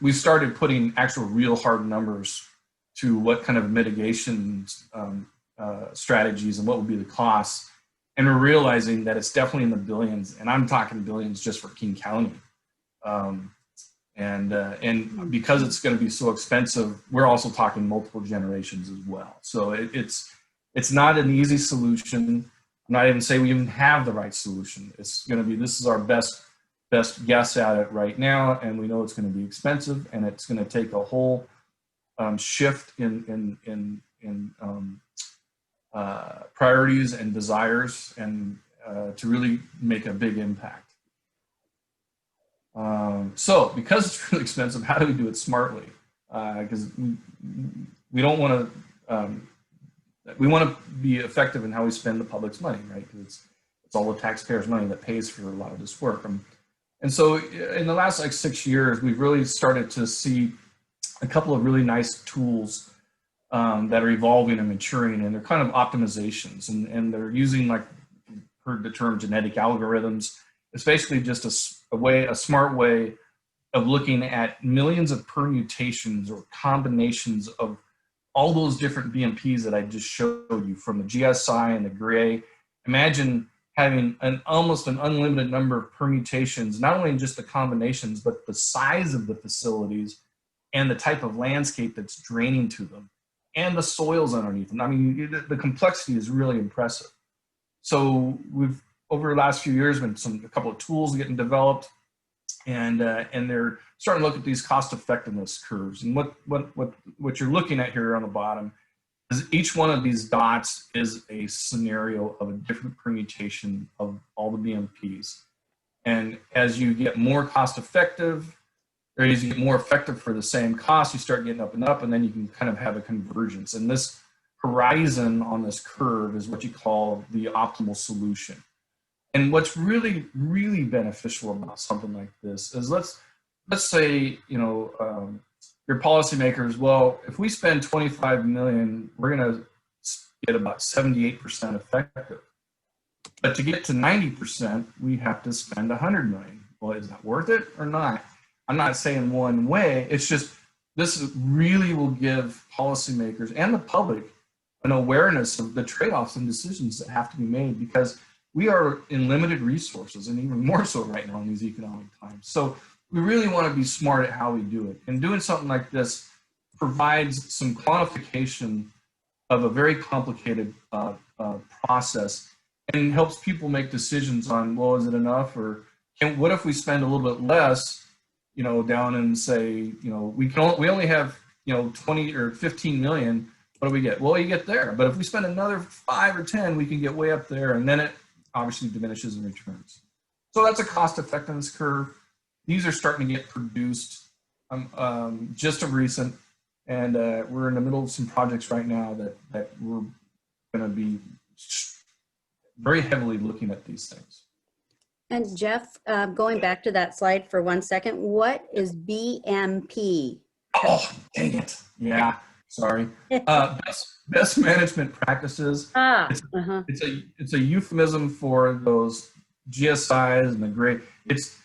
we started putting actual real hard numbers to what kind of mitigation strategies and what would be the costs. And we're realizing that it's definitely in the billions, and I'm talking billions just for King County. And because it's going to be so expensive, we're also talking multiple generations as well. So it's not an easy solution. I'm not even saying we even have the right solution. It's going to be, this is our best guess at it right now, and we know it's going to be expensive, and it's going to take a whole shift in priorities and desires, and to really make a big impact. So because it's really expensive, how do we do it smartly? Because we don't want to, we want to be effective in how we spend the public's money, right? Because it's all the taxpayers' money that pays for a lot of this work. And so in the last 6 years, we've really started to see a couple of really nice tools that are evolving and maturing, and they're kind of optimizations, and they're using, like, heard the term genetic algorithms. It's basically just a smart way of looking at millions of permutations or combinations of all those different BMPs that I just showed you, from the GSI and the gray. Imagine having almost an unlimited number of permutations, not only in just the combinations, but the size of the facilities and the type of landscape that's draining to them, and the soils underneath them. I mean, the complexity is really impressive. So we've, over the last few years, been a couple of tools getting developed, And they're starting to look at these cost effectiveness curves. And what you're looking at here on the bottom is each one of these dots is a scenario of a different permutation of all the BMPs. And as you get more cost effective, or as you get more effective for the same cost, you start getting up and up, and then you can kind of have a convergence. And this horizon on this curve is what you call the optimal solution. And what's really, really beneficial about something like this is let's say, you know, your policymakers, well, if we spend 25 million, we're going to get about 78% effective. But to get to 90%, we have to spend 100 million. Well, is that worth it or not? I'm not saying one way. It's just this really will give policymakers and the public an awareness of the trade-offs and decisions that have to be made, because we are in limited resources, and even more so right now in these economic times. So we really want to be smart at how we do it. And doing something like this provides some quantification of a very complicated process, and helps people make decisions on, well, is it enough, or what if we spend a little bit less, you know, down and say, you know, we only have, you know, 20 or 15 million. What do we get? Well, you get there. But if we spend another 5 or 10, we can get way up there, and then it obviously diminishes in returns. So that's a cost effectiveness curve. These are starting to get produced just of recent, and we're in the middle of some projects right now that we're going to be very heavily looking at these things. And Jeff, going back to that slide for 1 second, what is BMP? Oh, dang it. Yeah, sorry. Best management practices. It's a euphemism for those GSIs and the grade. It's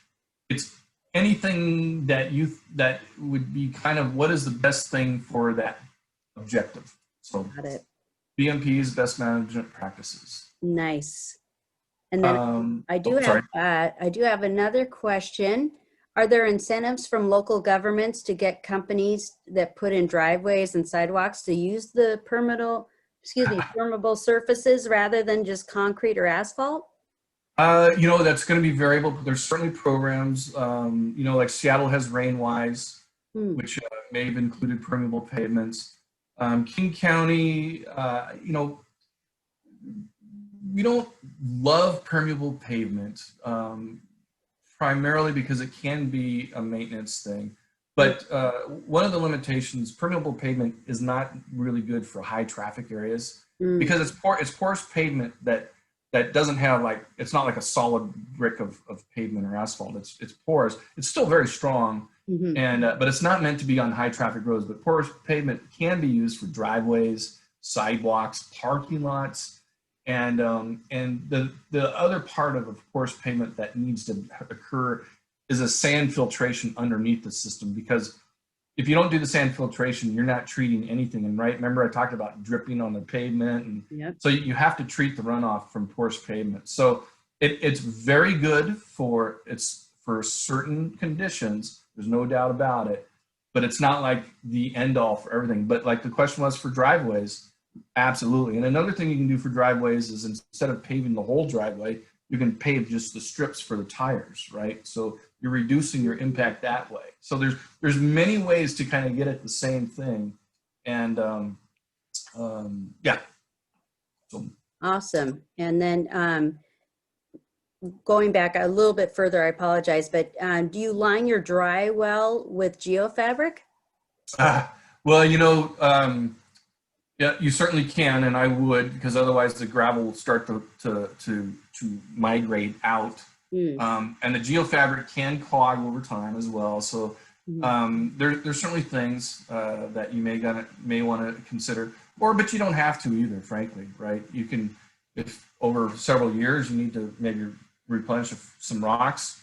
anything that would be kind of what is the best thing for that objective. So got it. BMP's best management practices. Nice. And then I do have another question. Are there incentives from local governments to get companies that put in driveways and sidewalks to use the permeable surfaces rather than just concrete or asphalt? You know, that's going to be variable, but there's certainly programs, you know, like Seattle has Rainwise, which may have included permeable pavements. King County, you know, we don't love permeable pavement, primarily because it can be a maintenance thing. But one of the limitations, permeable pavement is not really good for high traffic areas because it's porous pavement that doesn't have it's not like a solid brick of pavement or asphalt. It's porous. It's still very strong, and but it's not meant to be on high traffic roads. But porous pavement can be used for driveways, sidewalks, parking lots. And the other part of porous pavement that needs to occur is a sand filtration underneath the system, because if you don't do the sand filtration, you're not treating anything. And remember I talked about dripping on the pavement, and so you have to treat the runoff from porous pavement. So it's very good for certain conditions. There's no doubt about it, but it's not like the end all for everything. But like the question was for driveways. Absolutely. And another thing you can do for driveways is instead of paving the whole driveway, you can pave just the strips for the tires, right? So you're reducing your impact that way. So there's many ways to kind of get at the same thing. And yeah. So. Awesome. And then going back a little bit further, I apologize, but do you line your dry well with geofabric? Well, you know, yeah, you certainly can, and I would, because otherwise the gravel will start to migrate out. And the geofabric can clog over time as well. So there's certainly things that you may want to consider, but you don't have to either, frankly, right? You can, if over several years you need to maybe replenish some rocks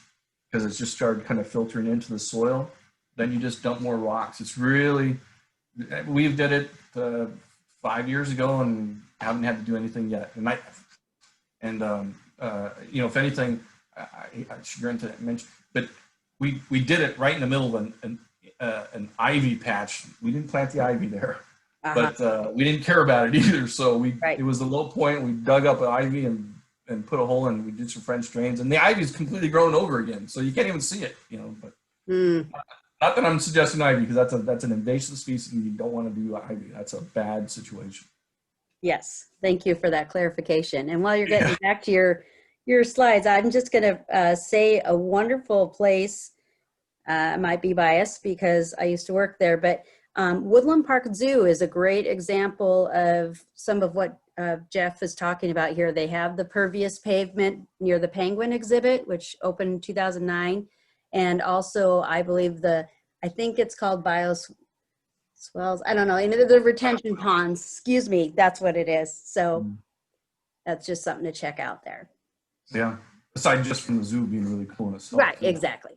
because it's just started kind of filtering into the soil, then you just dump more rocks. It's really, we did it 5 years ago and haven't had to do anything yet. And you know, if anything, I should to mention, but we did it right in the middle of an ivy patch. We didn't plant the ivy there, but we didn't care about it either. So it was a low point. We dug up an ivy and and put a hole in, we did some French drains, and the ivy's completely grown over again. So you can't even see it, you know, but not that I'm suggesting ivy, because that's an invasive species and you don't want to do ivy. That's a bad situation. Yes, thank you for that clarification. And while you're getting back to your slides, I'm just going to say a wonderful place. I might be biased because I used to work there, but Woodland Park Zoo is a great example of some of what Jeff is talking about here. They have the pervious pavement near the penguin exhibit, which opened in 2009. And also, I believe I think it's called bioswells. I don't know, the retention ponds, excuse me, that's what it is. So that's just something to check out there. Yeah, aside just from the zoo being really cool in itself. Right, exactly.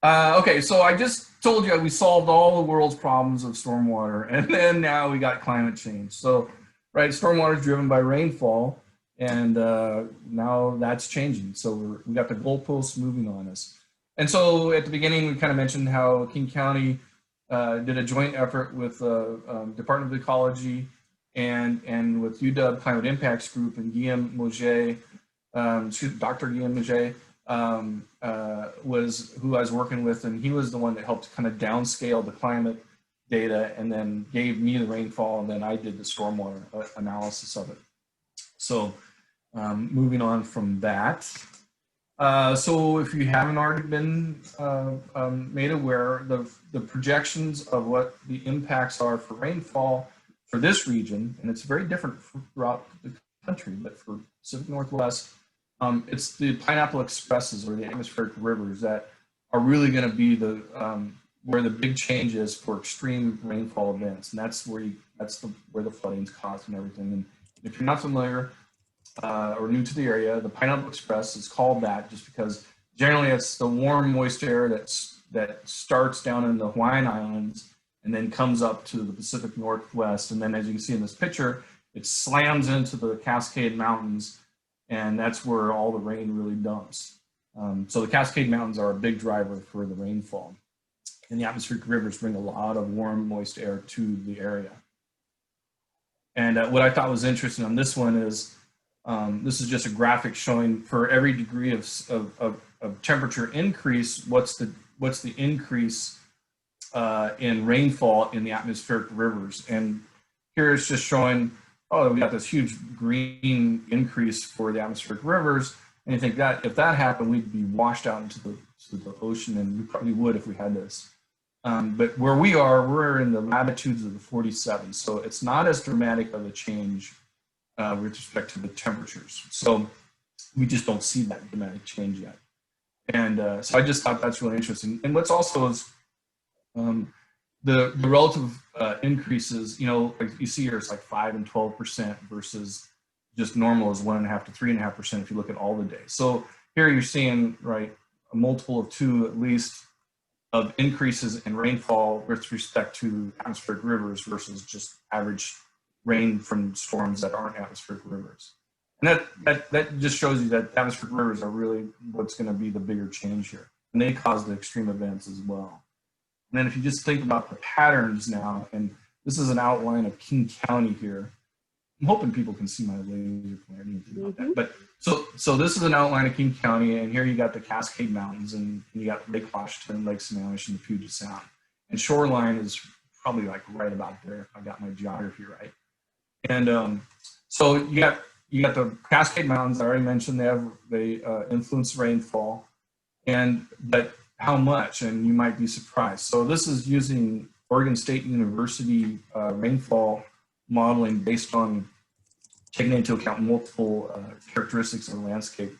Okay, so I just told you we solved all the world's problems of stormwater, and then now we got climate change. So, right, stormwater is driven by rainfall, and now that's changing. So we got the goalposts moving on us. And so at the beginning, we kind of mentioned how King County did a joint effort with Department of Ecology and with UW Climate Impacts Group and Guillaume Mauger, Dr. Guillaume Mauger, was who I was working with, and he was the one that helped kind of downscale the climate data and then gave me the rainfall, and then I did the stormwater analysis of it. So moving on from that. So if you haven't already been made aware, the projections of what the impacts are for rainfall for this region, and it's very different throughout the country, but for Pacific Northwest, it's the Pineapple Expresses or the atmospheric rivers that are really going to be the where the big change is for extreme rainfall events, and that's where where the flooding's caused and everything. And if you're not familiar or new to the area, the Pineapple Express is called that just because generally it's the warm, moist air that starts down in the Hawaiian Islands and then comes up to the Pacific Northwest, and then as you can see in this picture, it slams into the Cascade Mountains. And that's where all the rain really dumps. So the Cascade Mountains are a big driver for the rainfall. And the atmospheric rivers bring a lot of warm, moist air to the area. And what I thought was interesting on this one is, this is just a graphic showing for every degree of temperature increase, what's the increase in rainfall in the atmospheric rivers. And here it's just showing, oh, we got this huge green increase for the atmospheric rivers, and you think that if that happened, we'd be washed out into the ocean, and we probably would if we had this. But where we are, we're in the latitudes of the 47, so it's not as dramatic of a change with respect to the temperatures. So we just don't see that dramatic change yet. And so I just thought that's really interesting. And what's also is the relative increases, you know, like you see here, it's like 5 and 12% versus just normal is 1.5 to 3.5% if you look at all the days. So here you're seeing, right, a multiple of 2 at least of increases in rainfall with respect to atmospheric rivers versus just average rain from storms that aren't atmospheric rivers. And that just shows you that atmospheric rivers are really what's going to be the bigger change here. And they cause the extreme events as well. And then if you just think about the patterns now, and this is an outline of King County here. I'm hoping people can see my laser pointer. I didn't think about that. But so this is an outline of King County, and here you got the Cascade Mountains, and you got Lake Washington, Lake Sammamish, and the Puget Sound. And Shoreline is probably like right about there if I got my geography right. And so you got the Cascade Mountains. I already mentioned they influence rainfall, but how much? And you might be surprised. So this is using Oregon State University rainfall modeling based on taking into account multiple characteristics of the landscape.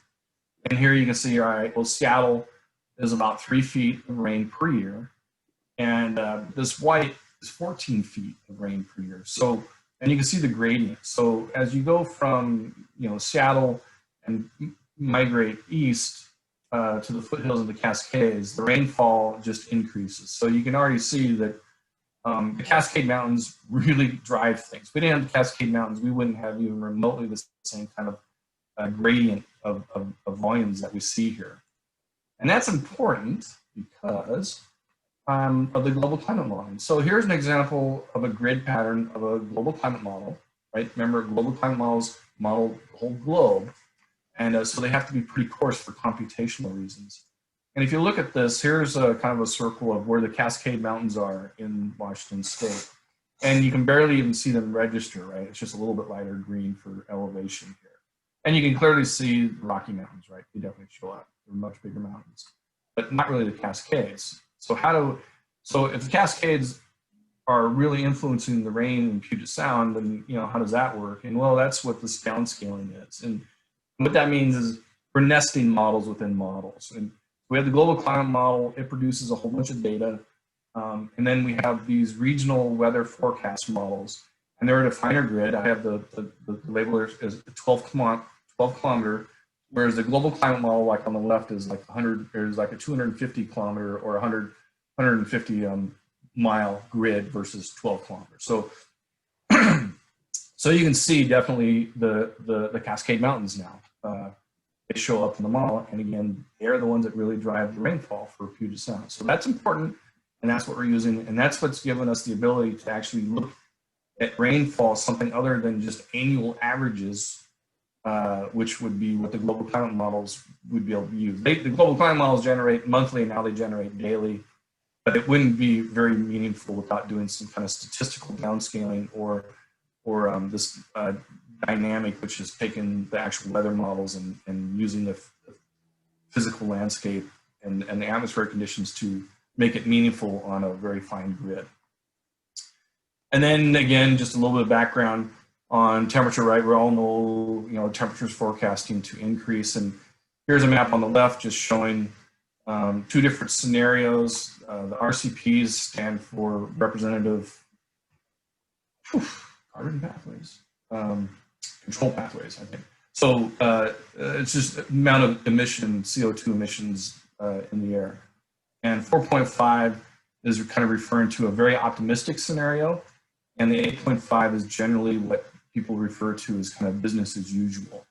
And here you can see, all right, well, Seattle is about 3 feet of rain per year. And this white is 14 feet of rain per year. So, and you can see the gradient. So as you go from, you know, Seattle and migrate east to the foothills of the Cascades, the rainfall just increases. So you can already see that the Cascade Mountains really drive things. If we didn't have the Cascade Mountains, we wouldn't have even remotely the same kind of gradient of volumes that we see here. And that's important because of the global climate modeling. So here's an example of a grid pattern of a global climate model right? Remember, global climate models model the whole globe. And so they have to be pretty coarse for computational reasons. And if you look at this, here's a kind of a circle of where the Cascade Mountains are in Washington State. And you can barely even see them register, right? It's just a little bit lighter green for elevation here. And you can clearly see the Rocky Mountains, right? They definitely show up. They're much bigger mountains, but not really the Cascades. So if the Cascades are really influencing the rain in Puget Sound, then, you know, how does that work? And well, that's what this downscaling is. And what that means is we're nesting models within models. And we have the global climate model. It produces a whole bunch of data. And then we have these regional weather forecast models, and they're at a finer grid. I have the label is 12 kilometer, whereas the global climate model, like on the left, is like 100, there's like a 250 kilometer or 150 mile grid versus 12 kilometers. So, so you can see definitely the Cascade Mountains now. They show up in the model, and again, they're the ones that really drive the rainfall for Puget Sound. So that's important, and that's what we're using, and that's what's given us the ability to actually look at rainfall, something other than just annual averages, which would be what the global climate models would be able to use. The global climate models generate monthly, and now they generate daily, but it wouldn't be very meaningful without doing some kind of statistical downscaling or this dynamic, which is taking the actual weather models and using the physical landscape and the atmospheric conditions to make it meaningful on a very fine grid. And then again, just a little bit of background on temperature, right? We all know, you know, temperature's forecasting to increase. And here's a map on the left just showing two different scenarios. The RCPs stand for representative carbon pathways, control pathways, I think. So it's just amount of emission, CO2 emissions in the air. And 4.5 is kind of referring to a very optimistic scenario. And the 8.5 is generally what people refer to as kind of business as usual.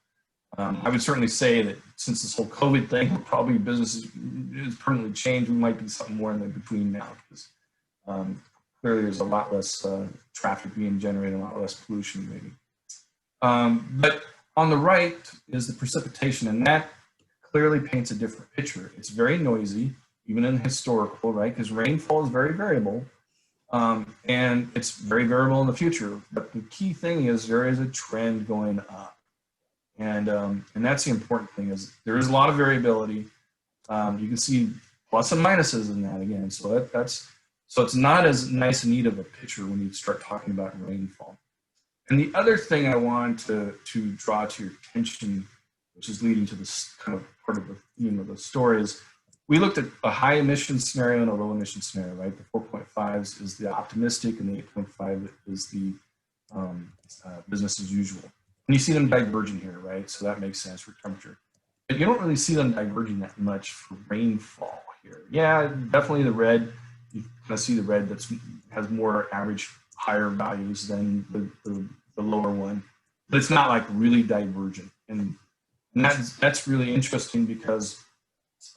I would certainly say that since this whole COVID thing, probably business is permanently changed, we might be something more in the between now, because clearly there's a lot less traffic being generated, a lot less pollution maybe. But on the right is the precipitation, and that clearly paints a different picture. It's very noisy, even in historical, right? Because rainfall is very variable, and it's very variable in the future. But the key thing is there is a trend going up. And that's the important thing, is there is a lot of variability. You can see plus and minuses in that again. So so it's not as nice and neat of a picture when you start talking about rainfall. And the other thing I wanted to draw to your attention, which is leading to this kind of part of the theme of the story, is we looked at a high emission scenario and a low emission scenario, right? The 4.5s is the optimistic, and the 8.5 is the business as usual. And you see them diverging here, right? So that makes sense for temperature. But you don't really see them diverging that much for rainfall here. Yeah, definitely the red. You kind of see the red that has more average higher values than the lower one. But it's not like really divergent. And that's really interesting, because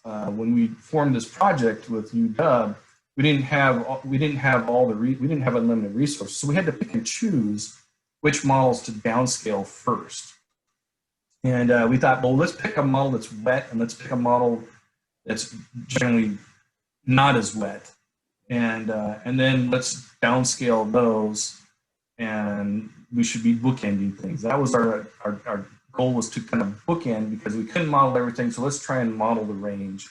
when we formed this project with UW, we didn't have unlimited resources. So we had to pick and choose which models to downscale first. And we thought, well, let's pick a model that's wet, and let's pick a model that's generally not as wet. And then let's downscale those, and we should be bookending things. That was our goal, was to kind of bookend, because we couldn't model everything. So let's try and model the range.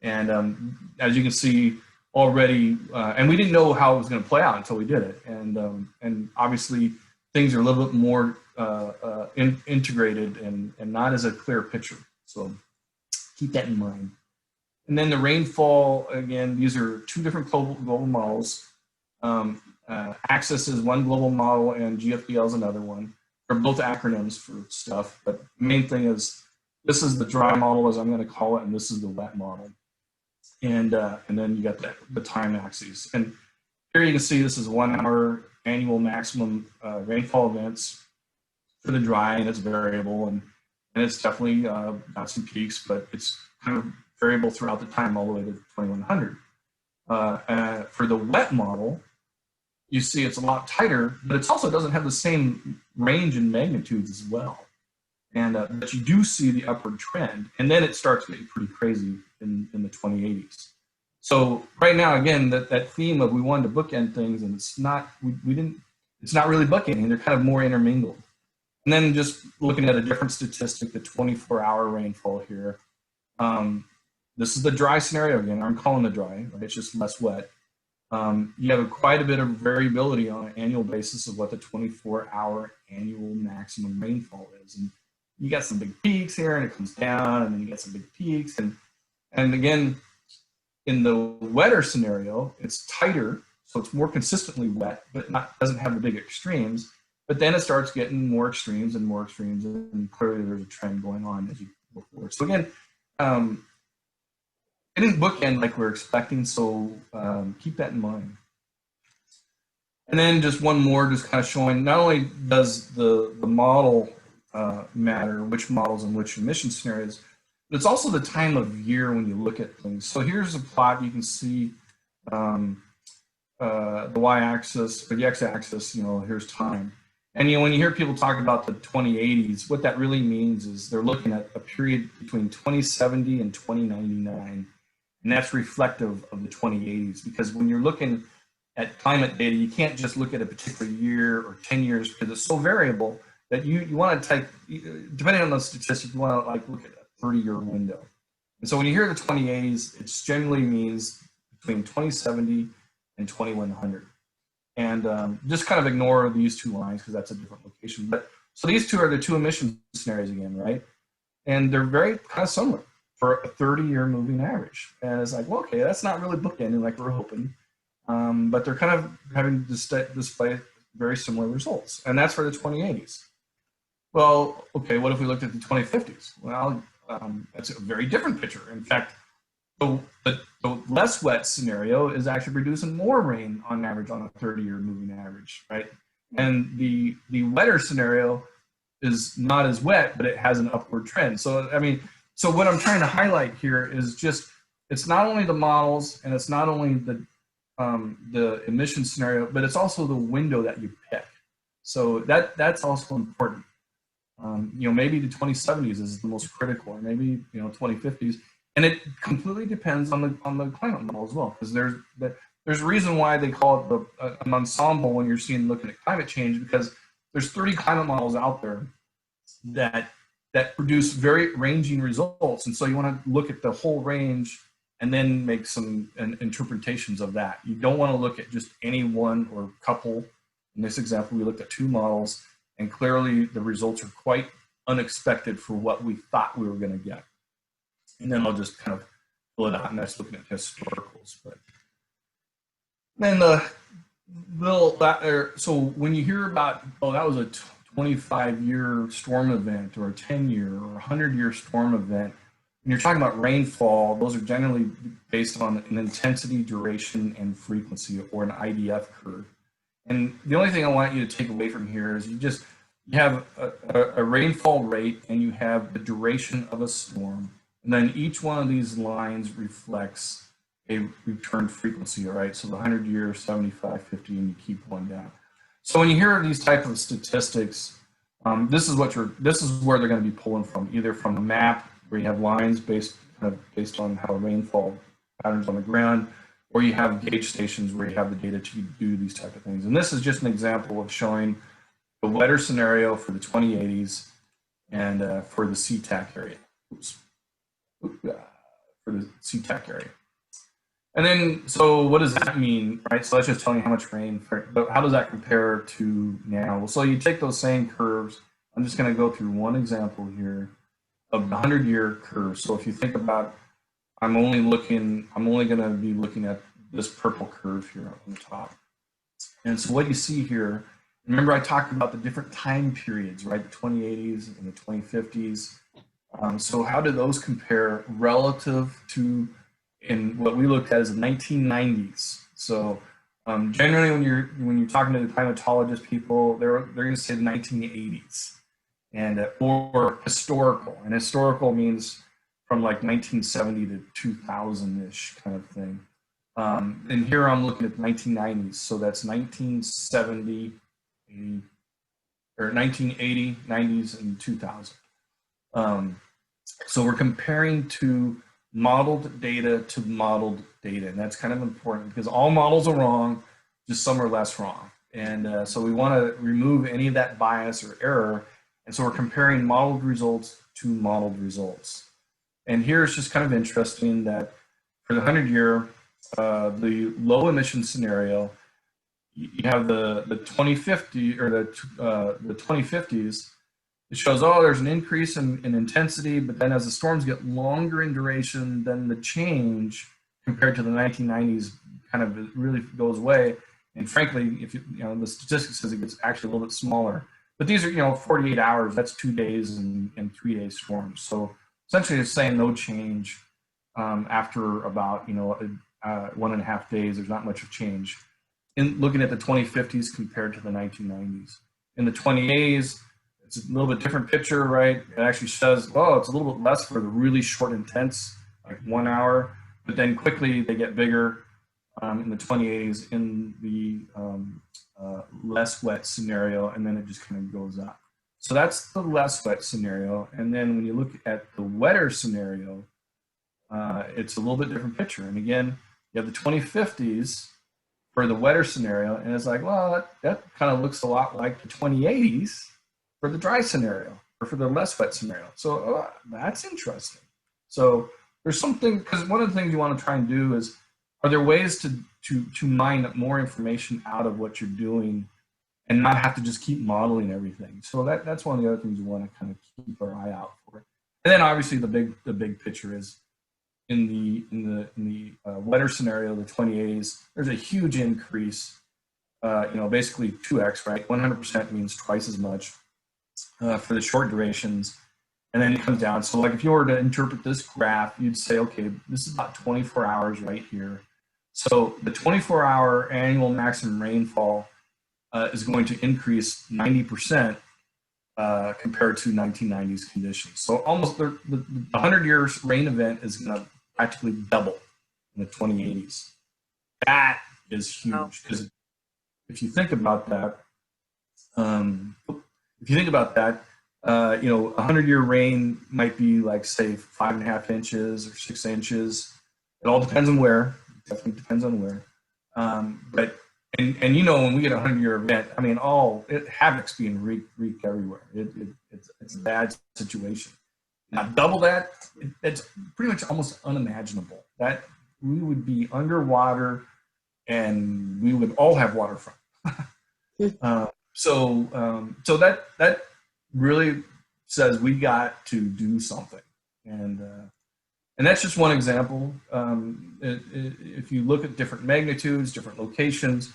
And as you can see already, and we didn't know how it was going to play out until we did it. And obviously things are a little bit more integrated and not as a clear picture. So keep that in mind. And then the rainfall, again, these are two different global models. Access is one global model, and GFDL is another one. They're both acronyms for stuff, but the main thing is, this is the dry model, as I'm going to call it, and this is the wet model. And then you got the time axes. And here you can see this is 1 hour annual maximum rainfall events for the dry, and it's variable, and it's definitely got some peaks, but it's kind of variable throughout the time all the way to 2100. For the wet model, you see it's a lot tighter, but it also doesn't have the same range and magnitudes as well. And but you do see the upward trend, and then it starts getting pretty crazy in the 2080s. So right now, again, that theme of we wanted to bookend things, and it's not, it's not really bookending, they're kind of more intermingled. And then just looking at a different statistic, the 24-hour rainfall here. This is the dry scenario again. I'm calling it dry, right? It's just less wet. You have quite a bit of variability on an annual basis of what the 24-hour annual maximum rainfall is. And you got some big peaks here, and it comes down, and then you get some big peaks. And again, in the wetter scenario, it's tighter, so it's more consistently wet, but doesn't have the big extremes. But then it starts getting more extremes and more extremes, and clearly there's a trend going on as you go forward. So again, it didn't bookend like we're expecting, so keep that in mind. And then just one more, just kind of showing not only does the model matter, which models and which emission scenarios, but it's also the time of year when you look at things. So here's a plot. You can see the y-axis or the x-axis. Here's time. And when you hear people talk about the 2080s, what that really means is they're looking at a period between 2070 and 2099, and that's reflective of the 2080s. Because when you're looking at climate data, you can't just look at a particular year or 10 years because it's so variable that you want to take, depending on the statistic, you want to like look at a 30-year window. And so when you hear the 2080s, it generally means between 2070 and 2100. And just kind of ignore these two lines because that's a different location. But so these two are the two emission scenarios again, right? And they're very kind of similar for a 30-year moving average. And it's like, well, okay, that's not really bookending like we're hoping. But they're kind of having to display very similar results. And that's for the 2080s. Well, okay, what if we looked at the 2050s? Well, that's a very different picture. In fact, the less wet scenario is actually producing more rain on average on a 30-year moving average, right? And the wetter scenario is not as wet, but it has an upward trend. So, I mean, so what I'm trying to highlight here is just, it's not only the models and it's not only the emission scenario, but it's also the window that you pick. So that's also important. Maybe the 2070s is the most critical, or maybe 2050s. And it completely depends on the climate model as well, because there's a reason why they call it an ensemble when you're looking at climate change, because there's 30 climate models out there that produce very ranging results, and so you want to look at the whole range and then make some interpretations of that. You don't want to look at just any one or couple. In this example, we looked at two models, and clearly the results are quite unexpected for what we thought we were going to get. And then I'll just kind of pull it out, and that's looking at historicals. But then so when you hear about, oh, that was a 25-year storm event or a 10-year or a 100-year storm event, when you're talking about rainfall, those are generally based on an intensity, duration, and frequency, or an IDF curve. And the only thing I want you to take away from here is you have a rainfall rate, and you have the duration of a storm. And then each one of these lines reflects a return frequency, all right? So the 100-year, 75, 50, and you keep going down. So when you hear these type of statistics, this is where they're going to be pulling from, either from a map where you have lines based on how rainfall patterns on the ground, or you have gauge stations where you have the data to do these type of things. And this is just an example of showing the wetter scenario for the 2080s and for the CTAC area. For the CTAC area. And then, so what does that mean, right? So that's just telling you how much rain, but how does that compare to now? Well, so you take those same curves. I'm just going to go through one example here of the 100-year curve. So if you think about, I'm only going to be looking at this purple curve here on the top. And so what you see here, remember I talked about the different time periods, right? The 2080s and the 2050s. So how do those compare relative to in what we looked at as the 1990s? So generally when you're talking to the climatologist people, they're going to say the 1980s, and or historical. And historical means from like 1970 to 2000-ish kind of thing. And here I'm looking at the 1990s. So that's 1970, 80, or 1980, 90s, and 2000. So we're comparing to modeled data to modeled data. And that's kind of important because all models are wrong, just some are less wrong. And so we want to remove any of that bias or error. And so we're comparing modeled results to modeled results. And here it's just kind of interesting that for the 100-year, the low emission scenario, you have the 2050 or the 2050s. It shows, oh, there's an increase in intensity, but then as the storms get longer in duration, then the change compared to the 1990s kind of really goes away. And frankly, if you know, the statistics says it gets actually a little bit smaller. But these are, you know, 48 hours, that's 2 days and 3-day storms. So essentially it's saying no change after about, you know, 1.5 days, there's not much of change. In looking at the 2050s compared to the 1990s. In the 2080s, it's a little bit different picture, right? It actually says, oh, it's a little bit less for the really short intense, like 1 hour, but then quickly they get bigger in the 2080s in the less wet scenario, and then it just kind of goes up. So that's the less wet scenario. And then when you look at the wetter scenario, it's a little bit different picture. And again, you have the 2050s for the wetter scenario, and it's like, well, that kind of looks a lot like the 2080s for the dry scenario, or for the less wet scenario. So that's interesting. So there's something, because one of the things you want to try and do is, are there ways to mine more information out of what you're doing and not have to just keep modeling everything? So that's one of the other things you want to kind of keep our eye out for. And then obviously the big picture is in the wetter scenario, the 2080s, there's a huge increase, you know, basically 2x, right? 100% means twice as much for the short durations. And then it comes down. So like if you were to interpret this graph, you'd say, okay, this is about 24 hours right here. So the 24-hour annual maximum rainfall is going to increase 90% compared to 1990s conditions. So almost the 100-year rain event is going to practically double in the 2080s. That is huge, because if you think about that, you know, 100-year rain might be like, say, 5.5 inches or 6 inches. It all depends on where. It definitely depends on where. But you know, when we get a 100-year event, I mean, havoc's being wreaked everywhere. It's a bad situation. Now, double that, it's pretty much almost unimaginable. That we would be underwater and we would all have waterfront. So that really says we got to do something. And that's just one example. If you look at different magnitudes, different locations,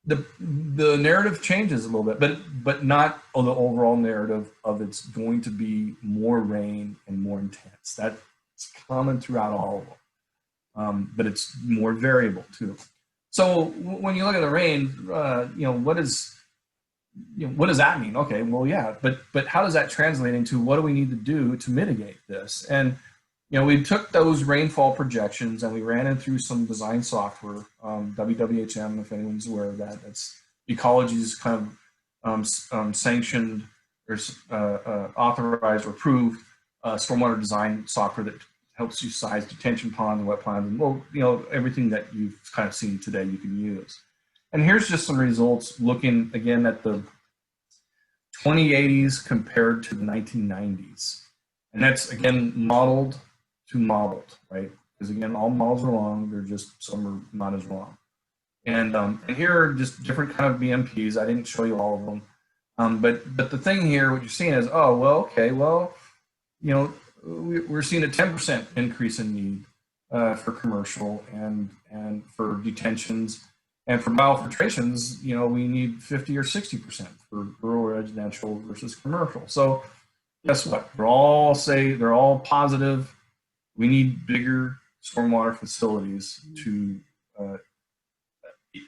the narrative changes a little bit, but not on the overall narrative of it's going to be more rain and more intense. That's common throughout all of them, but it's more variable too. So when you look at the rain, you know, what does that mean? Okay, well, yeah, but how does that translate into what do we need to do to mitigate this? And you know, we took those rainfall projections and we ran it through some design software, WWHM, if anyone's aware of that. That's Ecology's kind of sanctioned or authorized or approved stormwater design software that helps you size detention ponds and wet ponds, and, well, you know, everything that you've kind of seen today you can use. And here's just some results looking again at the 2080s compared to the 1990s. And that's again modeled to modeled, right? Because again, all models are wrong. They're just, some are not as wrong. And here are just different kind of BMPs. I didn't show you all of them. But the thing here, what you're seeing is, oh, well, okay, well, you know, we're seeing a 10% increase in need for commercial and for detentions. And for biofiltrations, you know, we need 50 or 60% for rural residential versus commercial. So guess what? They're all positive. We need bigger stormwater facilities to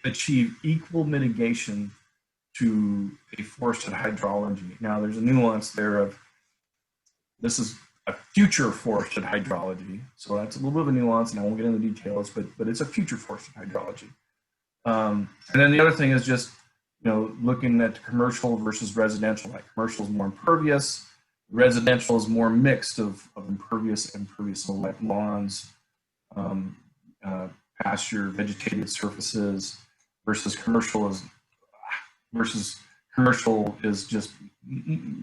achieve equal mitigation to a forested hydrology. Now, there's a nuance there of this is future forested hydrology. So that's a little bit of a nuance, and I won't get into the details, but it's a future forested hydrology. And then the other thing is just, you know, looking at commercial versus residential. Like commercial is more impervious, residential is more mixed of impervious and impervious, so like lawns, pasture, vegetated surfaces, versus commercial is just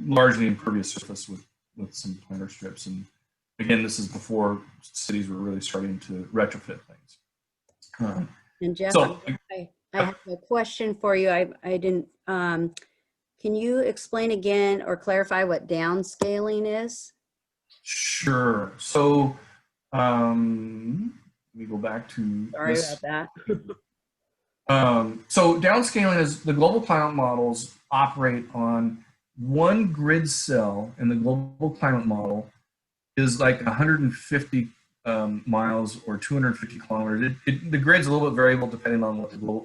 largely impervious surface with some planter strips. And again, this is before cities were really starting to retrofit things. And Jeff, So, I have a question for you. I didn't, can you explain again or clarify what downscaling is? sure. So let me go back to Sorry this. about that. So downscaling is the global climate models operate on one grid cell, and the global climate model is like 150 miles or 250 kilometers. The grid's a little bit variable depending on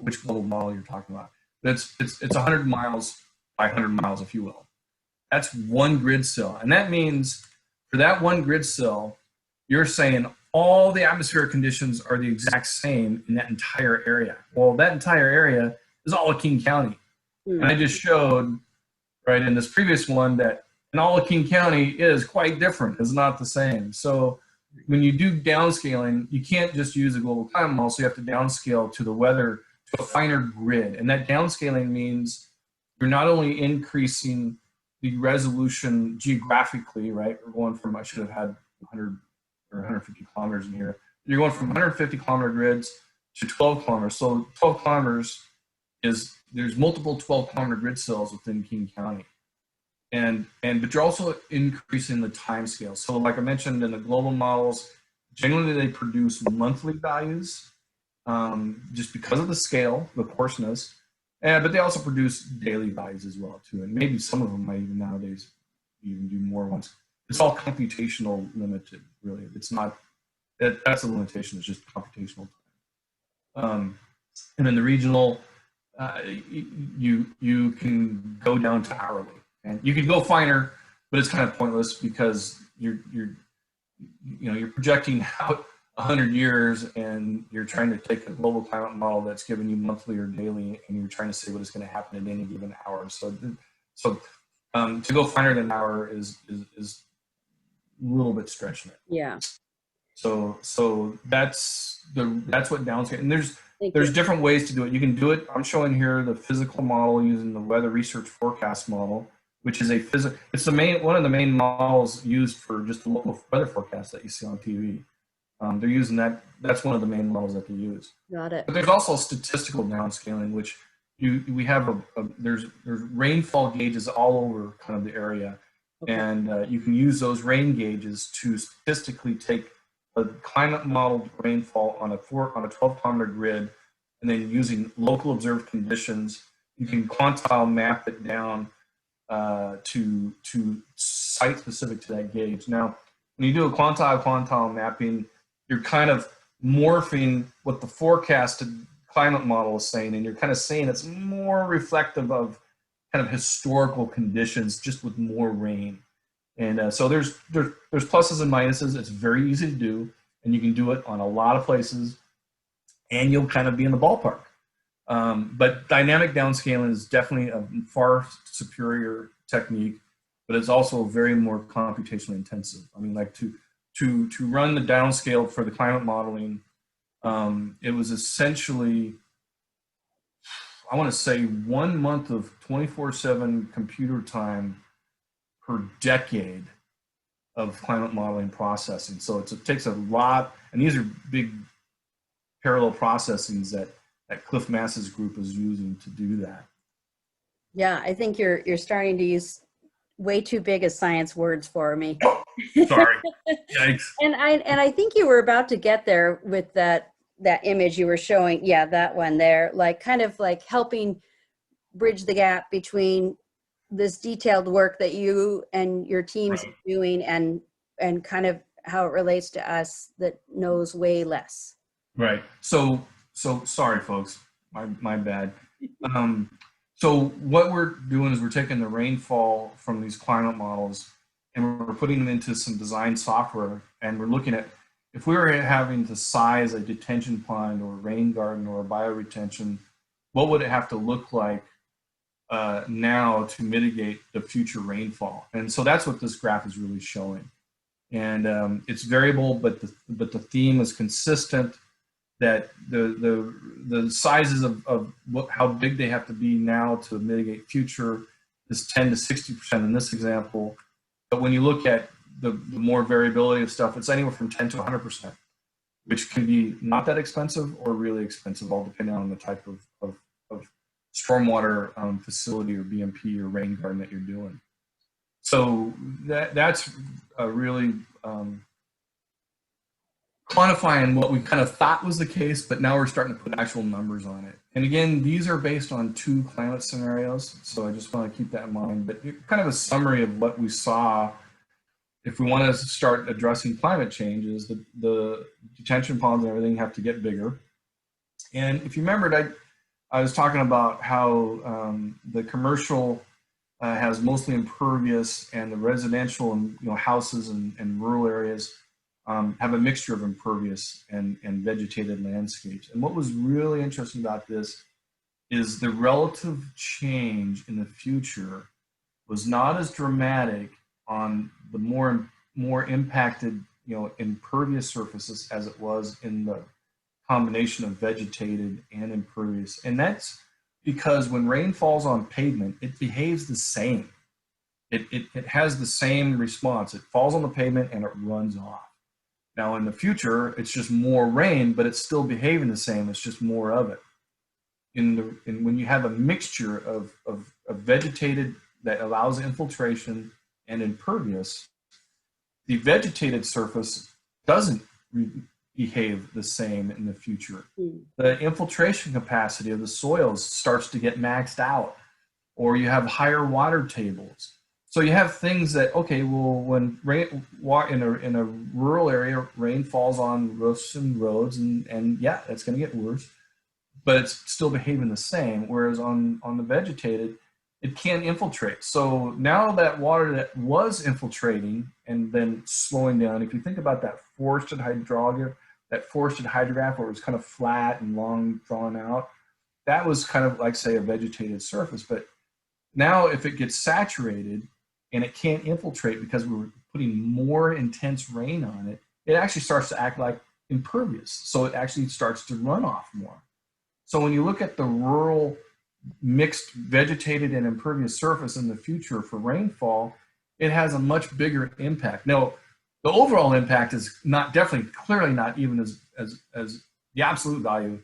which global model you're talking about. But it's 100 miles by 100 miles, if you will. That's one grid cell, and that means for that one grid cell, you're saying all the atmospheric conditions are the exact same in that entire area. Well, that entire area is all of King County. And I just showed, right, in this previous one that in all of King County is quite different. It's not the same. So when you do downscaling, you can't just use a global climate model, so you have to downscale to the weather, to a finer grid. And that downscaling means you're not only increasing the resolution geographically, right? We're going from, I should have had 100 or 150 kilometers in here. You're going from 150 kilometer grids to 12 kilometers. So 12 kilometers is, there's multiple 12 kilometer grid cells within King County. But you're also increasing the time scale. So like I mentioned in the global models, generally they produce monthly values just because of the scale, the coarseness, but they also produce daily values as well too. And maybe some of them might even nowadays even do more ones. It's all computational limited, really. It's not, that's the limitation, it's just computational time. And then the regional, you can go down to hourly. And you can go finer, but it's kind of pointless because you're projecting out 100 years and you're trying to take a global climate model that's giving you monthly or daily, and you're trying to say what is going to happen in any given hour. So to go finer than an hour is a little bit stretching it. Yeah. So that's what downscaling. And there's different ways to do it. You can do it. I'm showing here the physical model using the weather research forecast model, which is it's one of the main models used for just the local weather forecast that you see on TV. They're using that. That's one of the main models that they use. Got it. But there's also statistical downscaling, which we have there's rainfall gauges all over kind of the area, okay. And you can use those rain gauges to statistically take a climate modeled rainfall on a 12 kilometer grid, and then using local observed conditions, you can quantile map it down to site specific to that gauge. Now, when you do a quantile mapping, you're kind of morphing what the forecasted climate model is saying, and you're kind of saying it's more reflective of kind of historical conditions, just with more rain. And so there's pluses and minuses. It's very easy to do, and you can do it on a lot of places, and you'll kind of be in the ballpark. But dynamic downscaling is definitely a far superior technique, but it's also very more computationally intensive. I mean, like to run the downscale for the climate modeling, it was essentially, I want to say 1 month of 24/7 computer time per decade of climate modeling processing. So it takes a lot, and these are big parallel processings that Cliff Mass's group is using to do that. Yeah, I think you're starting to use way too big of science words for me. Sorry. Yikes. And I think you were about to get there with that image you were showing. Yeah, that one there, like kind of like helping bridge the gap between this detailed work that you and your teams are doing and kind of how it relates to us that knows way less. Right. So sorry, folks. My bad. So what we're doing is we're taking the rainfall from these climate models, and we're putting them into some design software, and we're looking at, if we were having to size a detention pond or rain garden or a bioretention, what would it have to look like now to mitigate the future rainfall? And so that's what this graph is really showing. And it's variable, but the theme is consistent, that the sizes of how big they have to be now to mitigate future is 10 to 60% in this example. But when you look at the more variability of stuff, it's anywhere from 10 to 100%, which can be not that expensive or really expensive, all depending on the type of stormwater facility or BMP or rain garden that you're doing. So that's a really quantifying what we kind of thought was the case, but now we're starting to put actual numbers on it. And again, these are based on 2 climate scenarios, so I just want to keep that in mind. But kind of a summary of what we saw if we want to start addressing climate change is the detention ponds and everything have to get bigger. And if you remembered, I was talking about how the commercial has mostly impervious, and the residential and houses and rural areas have a mixture of impervious and vegetated landscapes. And what was really interesting about this is the relative change in the future was not as dramatic on the more impacted impervious surfaces as it was in the combination of vegetated and impervious. And that's because when rain falls on pavement, it behaves the same. It has the same response. It falls on the pavement and it runs off. Now in the future, it's just more rain, but it's still behaving the same. It's just more of it. When you have a mixture of vegetated that allows infiltration and impervious, the vegetated surface doesn't behave the same in the future. The infiltration capacity of the soils starts to get maxed out, or you have higher water tables. So you have things that, okay, well, when rain in a rural area, rain falls on roofs and roads, and yeah, it's going to get worse, but it's still behaving the same. Whereas on the vegetated, it can't infiltrate. So now that water that was infiltrating and then slowing down, if you think about that forested hydrograph where it was kind of flat and long drawn out, that was kind of like, say, a vegetated surface. But now if it gets saturated and it can't infiltrate because we were putting more intense rain on it, it actually starts to act like impervious. So it actually starts to run off more. So when you look at the rural mixed vegetated and impervious surface in the future for rainfall, it has a much bigger impact. Now, the overall impact is clearly not even as the absolute value.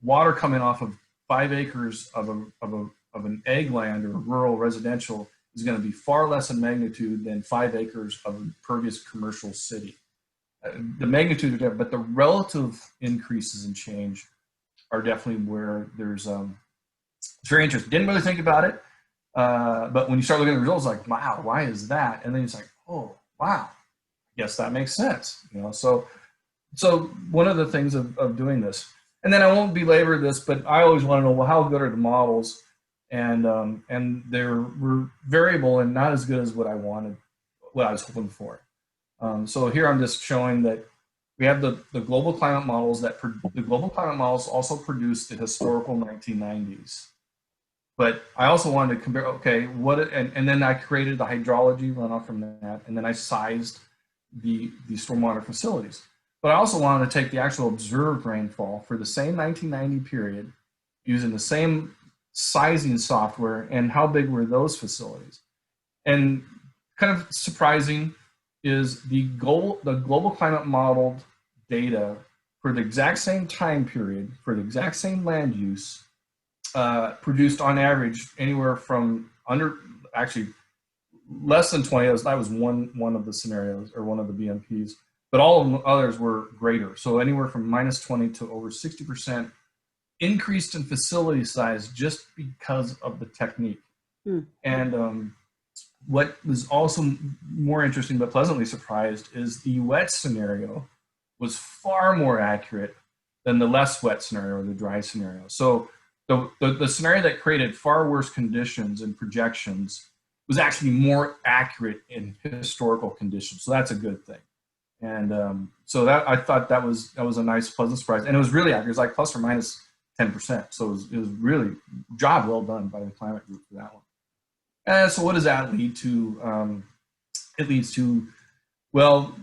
Water coming off of 5 acres of an ag land or rural residential is going to be far less in magnitude than 5 acres of impervious commercial city. The magnitude of that, but the relative increases in change are definitely where there's it's very interesting. Didn't really think about it, but when you start looking at the results, like, wow, why is that? And then it's like, oh, wow, yes, that makes sense. So one of the things of doing this, and then I won't belabor this, but I always want to know, well, how good are the models? And they were variable and not as good as what I was hoping for. So here I'm just showing that we have the global climate models the global climate models also produced the historical 1990s. But I also wanted to compare, okay, and then I created the hydrology runoff from that, and then I sized the stormwater facilities. But I also wanted to take the actual observed rainfall for the same 1990 period using the same sizing software, and how big were those facilities. And kind of surprising is the global climate modeled data for the exact same time period, for the exact same land use, produced on average anywhere from less than 20. That was one of the scenarios, or one of the BMPs, but all of the others were greater. So anywhere from -20 to over 60% increased in facility size just because of the technique. And what was also more interesting but pleasantly surprised is the wet scenario was far more accurate than the less wet scenario or the dry scenario. So the scenario that created far worse conditions and projections was actually more accurate in historical conditions. So that's a good thing. And so that, I thought that was a nice, pleasant surprise. And it was really accurate. It was like plus or minus 10%. So it was really job well done by the climate group for that one. And so what does that lead to? It leads to, well,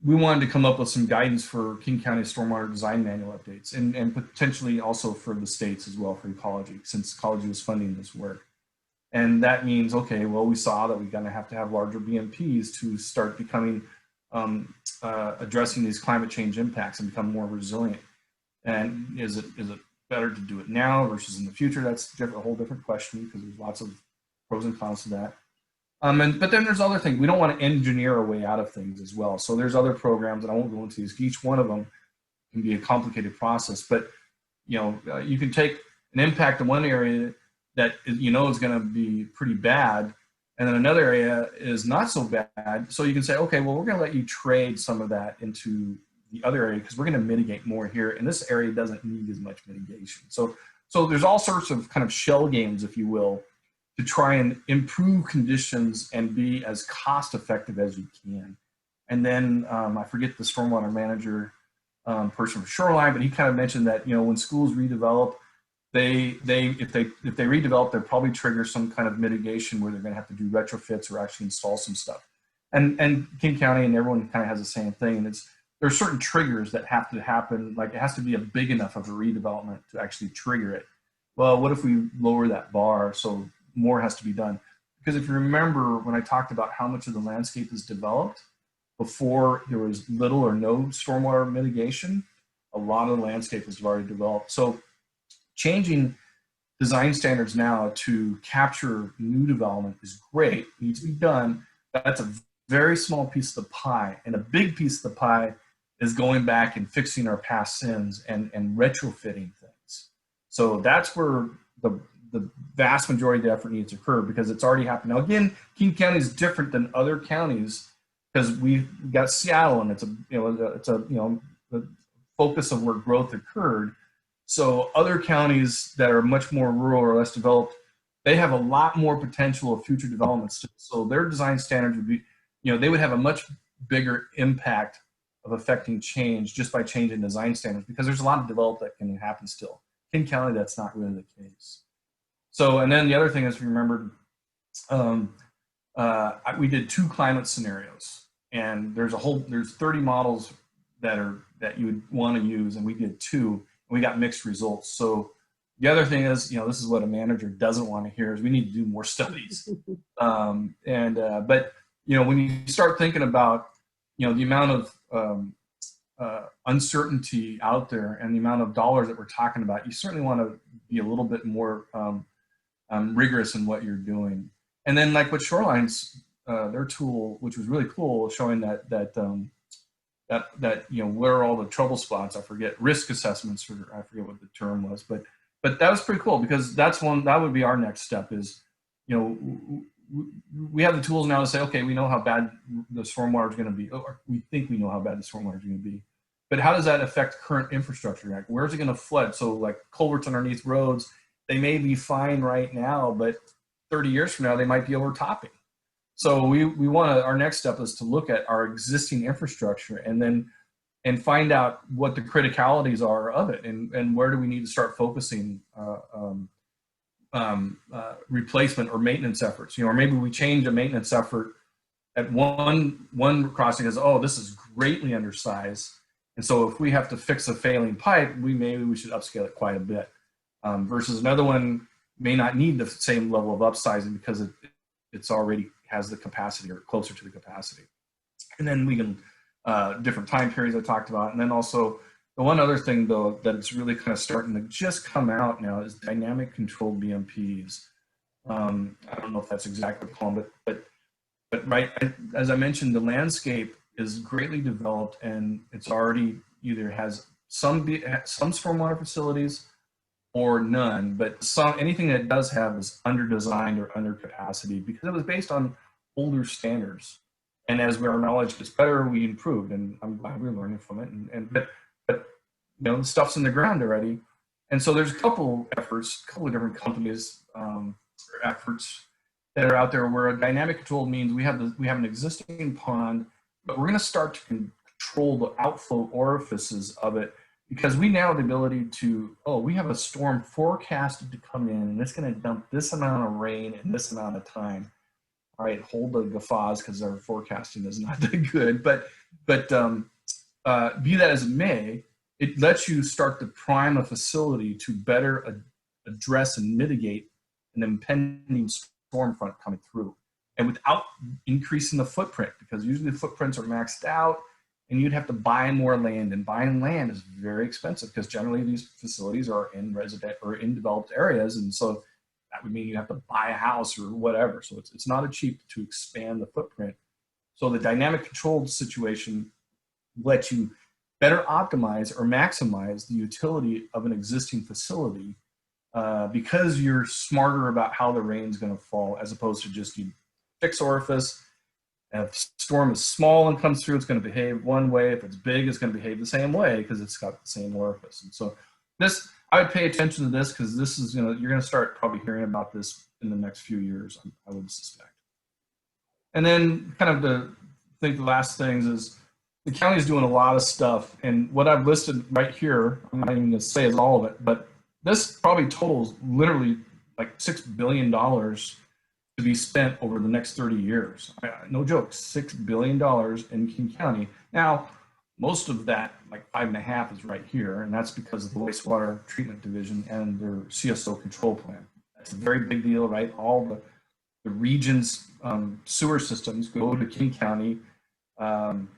we wanted to come up with some guidance for King County Stormwater Design Manual updates, and potentially also for the states as well, for ecology, since ecology was funding this work. And that means, okay, well, we saw that we're going to have larger BMPs to start becoming, addressing these climate change impacts and become more resilient. And is it better to do it now versus in the future? That's a whole different question, because there's lots of pros and cons to that. But then there's other things. We don't want to engineer our way out of things as well. So there's other programs, and I won't go into these. Each one of them can be a complicated process. But you can take an impact in one area that is going to be pretty bad, and then another area is not so bad. So you can say, okay, well, we're going to let you trade some of that into the other area because we're going to mitigate more here, and this area doesn't need as much mitigation. So there's all sorts of kind of shell games, if you will, to try and improve conditions and be as cost effective as you can. And then I forget the stormwater manager person from Shoreline, but he kind of mentioned that when schools redevelop, if they redevelop, they'll probably trigger some kind of mitigation where they're going to have to do retrofits or actually install some stuff. And King County and everyone kind of has the same thing. And there are certain triggers that have to happen. Like, it has to be a big enough of a redevelopment to actually trigger it. Well, what if we lower that bar so more has to be done? Because if you remember when I talked about how much of the landscape is developed before there was little or no stormwater mitigation, a lot of the landscape is already developed. So changing design standards now to capture new development is great, needs to be done. That's a very small piece of the pie. And a big piece of the pie is going back and fixing our past sins and retrofitting things. So that's where the vast majority of the effort needs to occur, because it's already happened. Now, again, King County is different than other counties because we've got Seattle, and it's the focus of where growth occurred. So other counties that are much more rural or less developed, they have a lot more potential of future developments. So their design standards would be, they would have a much bigger impact of affecting change just by changing design standards, because there's a lot of development that can happen still. King County, that's not really the case. So, and then the other thing is, if you remember, we did 2 climate scenarios, and there's 30 models that you would want to use, and we did 2, and we got mixed results. So the other thing is, this is what a manager doesn't want to hear, is we need to do more studies. But when you start thinking about the amount of uncertainty out there and the amount of dollars that we're talking about, you certainly want to be a little bit more rigorous in what you're doing. And then, like with Shoreline's, their tool, which was really cool, showing that where are all the trouble spots? I forget, risk assessments, or I forget what the term was, but that was pretty cool, because that would be our next step. Is we have the tools now to say, okay, we know how bad the stormwater is going to be, or we think we know how bad the stormwater is going to be, but how does that affect current infrastructure? Like, where's it going to flood? So, like culverts underneath roads, they may be fine right now, but 30 years from now, they might be overtopping. So we want to, our next step is to look at our existing infrastructure and find out what the criticalities are of it, and where do we need to start focusing replacement or maintenance efforts. Or maybe we change a maintenance effort at one crossing as, oh, this is greatly undersized, and so if we have to fix a failing pipe, maybe we should upscale it quite a bit. Versus another one may not need the same level of upsizing because it's already has the capacity or closer to the capacity. And then we can, different time periods I talked about. And then also the one other thing though, that it's really kind of starting to just come out now is dynamic controlled BMPs. I don't know if that's exactly what to call them, but right, as I mentioned, the landscape is greatly developed, and it's already either has some stormwater facilities or none, but anything that it does have is under designed or under capacity, because it was based on older standards. And as our knowledge gets better, we improved, and I'm glad we're learning from it. But the stuff's in the ground already, and so there's a couple of different companies efforts that are out there where a dynamic control means we have an existing pond, but we're going to start to control the outflow orifices of it, because we now have the ability to, oh, we have a storm forecasted to come in and it's going to dump this amount of rain in this amount of time. All right, hold the guffaws because our forecasting is not that good, but be that as it may, it lets you start to prime a facility to better address and mitigate an impending storm front coming through, and without increasing the footprint, because usually the footprints are maxed out and you'd have to buy more land, and buying land is very expensive because generally these facilities are in resident or in developed areas, and so that would mean you have to buy a house or whatever. So it's not a cheap to expand the footprint. So the dynamic controlled situation lets you better optimize or maximize the utility of an existing facility, because you're smarter about how the rain's going to fall, as opposed to just you fix orifice. If storm is small and comes through, it's going to behave one way. If it's big, it's going to behave the same way because it's got the same orifice. And so this, I would pay attention to this, because this is, you're going to start probably hearing about this in the next few years, I would suspect. And then kind of I think the last things is the county is doing a lot of stuff, and what I've listed right here, I'm not even going to say is all of it, but this probably totals literally like $6 billion to be spent over the next 30 years. No joke, $6 billion in King County. Now, most of that, like 5.5, is right here, and that's because of the wastewater treatment division and their CSO control plan. That's a very big deal, right? All the region's sewer systems go to King County, and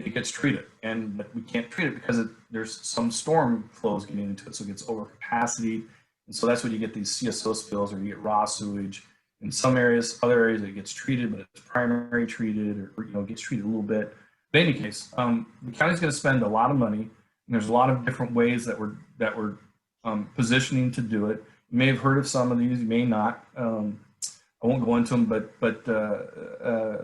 it gets treated, but we can't treat it because there's some storm flows getting into it, so it gets over capacity, and so that's when you get these CSO spills, or you get raw sewage. In some areas, other areas it gets treated, but it's primary treated, or gets treated a little bit. But in any case, the county's going to spend a lot of money, and there's a lot of different ways that we're positioning to do it. You may have heard of some of these, you may not. I won't go into them, but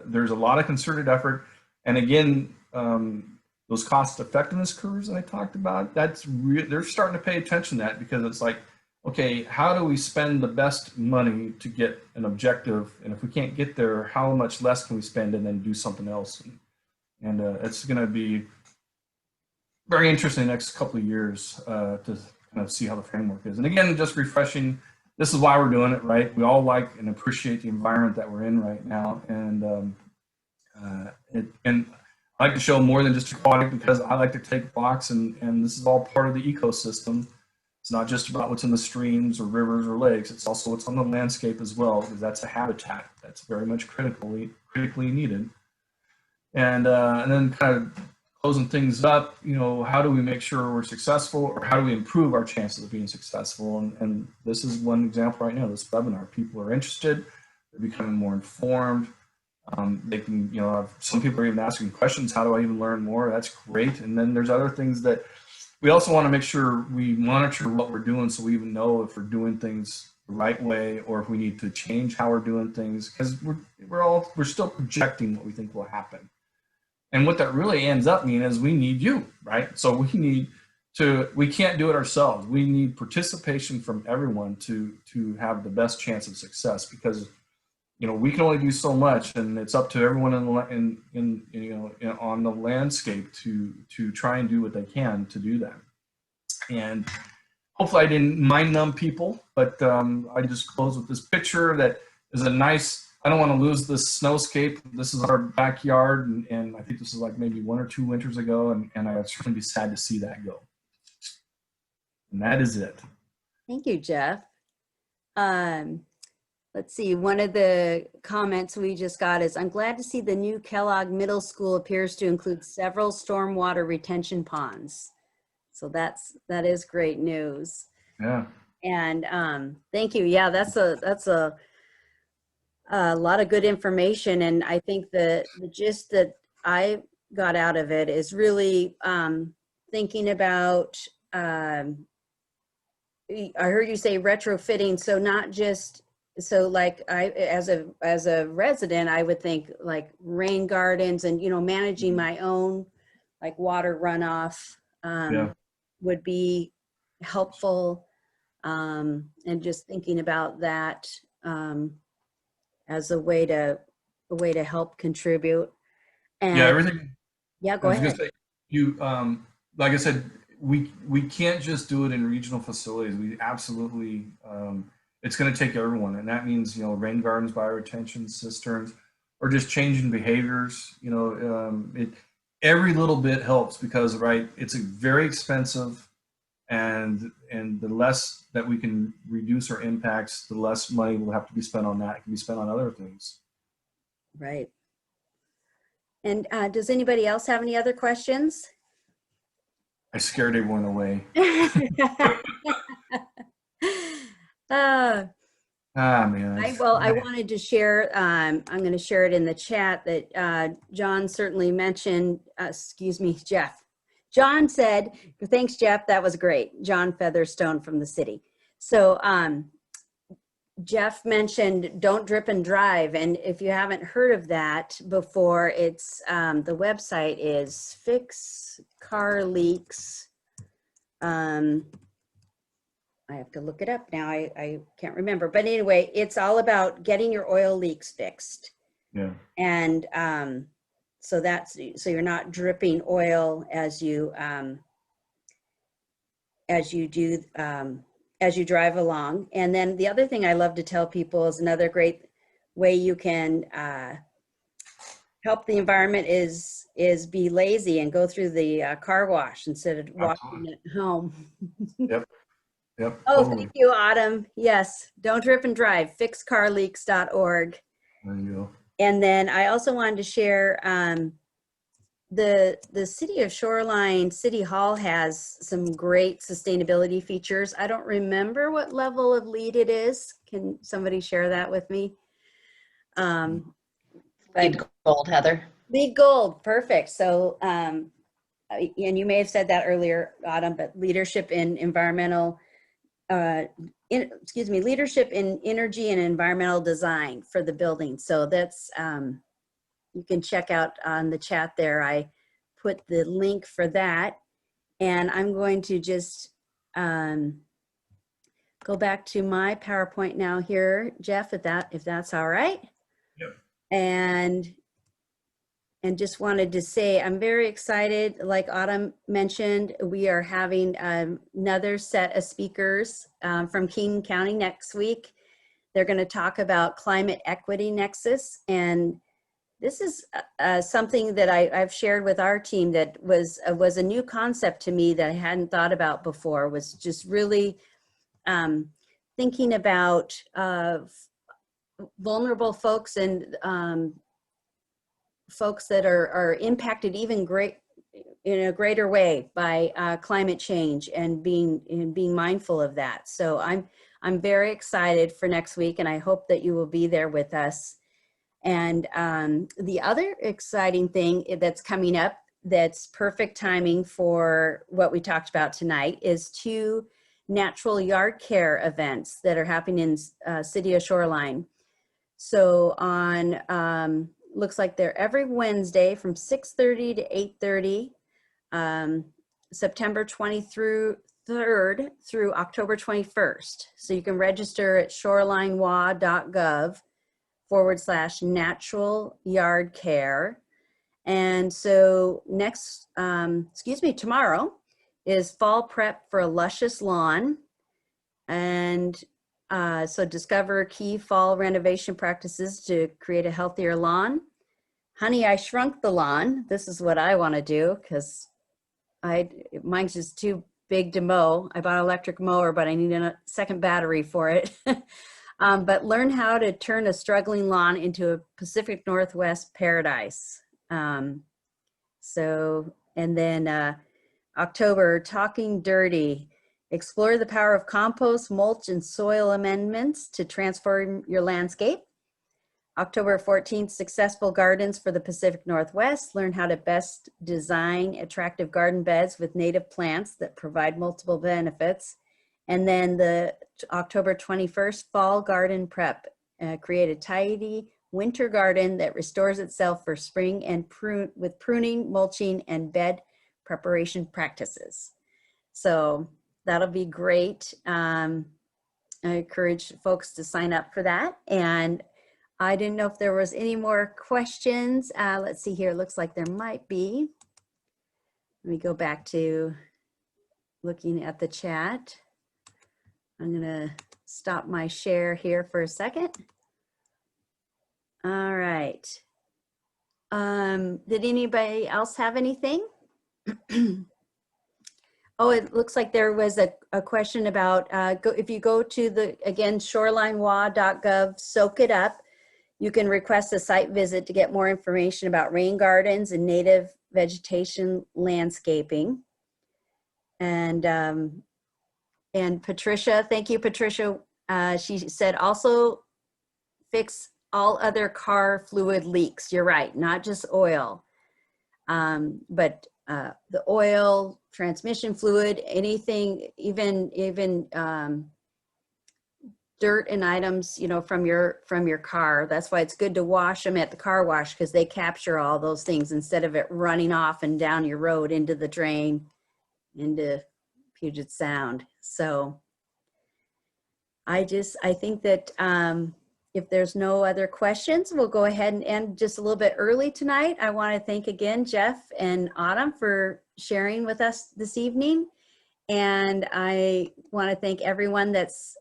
there's a lot of concerted effort. And again, those cost effectiveness curves that I talked about, they're starting to pay attention to that, because it's like, okay, how do we spend the best money to get an objective? And if we can't get there, how much less can we spend and then do something else? And it's going to be very interesting the next couple of years to kind of see how the framework is. And again, just refreshing, this is why we're doing it, right? We all like and appreciate the environment that we're in right now. And I like to show more than just aquatic, because I like to take walks, and this is all part of the ecosystem. It's not just about what's in the streams or rivers or lakes. It's also what's on the landscape as well, because that's a habitat that's very much critically needed. And then kind of closing things up, how do we make sure we're successful, or how do we improve our chances of being successful? And this is one example right now, this webinar. People are interested, they're becoming more informed. They can, some people are even asking questions, how do I even learn more? That's great. And then there's other things that we also want to make sure we monitor what we're doing, so we even know if we're doing things the right way, or if we need to change how we're doing things, because we're still projecting what we think will happen. And what that really ends up meaning is we need you, right? So we can't do it ourselves. We need participation from everyone to have the best chance of success, because we can only do so much, and it's up to everyone on the landscape to try and do what they can to do that. And hopefully I didn't mind numb people, but I just close with this picture that is a nice, I don't want to lose this snowscape. This is our backyard, and I think this is like maybe 1 or 2 winters ago, and I would certainly be sad to see that go. And that is it. Thank you, Jeff. Let's see, one of the comments we just got is, I'm glad to see the new Kellogg Middle School appears to include several stormwater retention ponds. So that is great news. Yeah. And thank you. Yeah, that's a lot of good information. And I think the gist that I got out of it is really thinking about, I heard you say retrofitting. So not just, so like as a resident, I would think like rain gardens and, managing my own like water runoff would be helpful. And just thinking about that as a way to help contribute. And Yeah, everything. yeah, I go was ahead. gonna say, you, like I said, we can't just do it in regional facilities. We absolutely, it's going to take everyone, and that means, you know, rain gardens, bioretention cisterns, or just changing behaviors. You know, every little bit helps because, right, it's a very expensive, and the less that we can reduce our impacts, the less money will have to be spent on that. It can be spent on other things. Right. And does anybody else have any other questions? I scared everyone away. uh, Ah, man. I wanted to share, I'm going to share it in the chat that John certainly mentioned, excuse me, Jeff. John said, thanks, Jeff, that was great. John Featherstone from the city. So Jeff mentioned don't drip and drive. And if you haven't heard of that before, it's the website is Fix Car Leaks. I have to look it up now. I can't remember. But anyway, it's all about getting your oil leaks fixed. Yeah. And so you're not dripping oil as you drive along. And then the other thing I love to tell people is another great way you can help the environment is be lazy and go through the car wash instead of walking it home. Yep. Yep. Oh, Totally. thank you, Autumn. Yes, don't drip and drive, fixcarleaks.org. There you go. And then I also wanted to share the City of Shoreline City Hall has some great sustainability features. I don't remember what level of LEED it is. Can somebody share that with me? LEED Gold, Heather. LEED Gold, perfect. So, and you may have said that earlier, Autumn, but leadership in environmental, leadership in energy and environmental design for the building. So that's, you can check out on the chat there. I put the link for that. And I'm going to just go back to my PowerPoint now here, Jeff, if that's all right. Yep. And just wanted to say, I'm very excited. Like Autumn mentioned, we are having another set of speakers from King County next week. They're going to talk about climate equity nexus. And this is something that I've shared with our team that was a new concept to me that I hadn't thought about before, was just really thinking about vulnerable folks and folks that are impacted even in a greater way by climate change and being mindful of that. So I'm very excited for next week, and I hope that you will be there with us. And the other exciting thing that's coming up that's perfect timing for what we talked about tonight is 2 natural yard care events that are happening in City of Shoreline. So on looks like they're every Wednesday from 6:30 to 8:30, September 23rd through October 21st. So you can register at shorelinewa.gov/natural yard care. And so tomorrow is fall prep for a luscious lawn. And so discover key fall renovation practices to create a healthier lawn. Honey, I shrunk the lawn. This is what I want to do because mine's just too big to mow. I bought an electric mower, but I need a second battery for it. But learn how to turn a struggling lawn into a Pacific Northwest paradise. And then October, Talking Dirty. Explore the power of compost, mulch, and soil amendments to transform your landscape. October 14th, Successful Gardens for the Pacific Northwest. Learn how to best design attractive garden beds with native plants that provide multiple benefits. And then the October 21st, Fall Garden Prep. Create a tidy winter garden that restores itself for spring and with pruning, mulching, and bed preparation practices. So that'll be great. And I encourage folks to sign up for that. And I didn't know if there was any more questions. Let's see here. Looks like there might be. Let me go back to looking at the chat. I'm gonna stop my share here for a second. All right. Did anybody else have anything? Oh, it looks like there was a question about, if you go to the, again, shorelinewa.gov, soak it up. You can request a site visit to get more information about rain gardens and native vegetation landscaping. And Patricia, thank you, Patricia. She said also fix all other car fluid leaks. You're right, not just oil, but the oil, transmission fluid, anything, even dirt and items, you know, from your car. That's why it's good to wash them at the car wash, because they capture all those things instead of it running off and down your road into the drain, into Puget Sound. So I think that if there's no other questions, we'll go ahead and end just a little bit early tonight. I want to thank again Jeff and Autumn for sharing with us this evening. And I want to thank everyone that's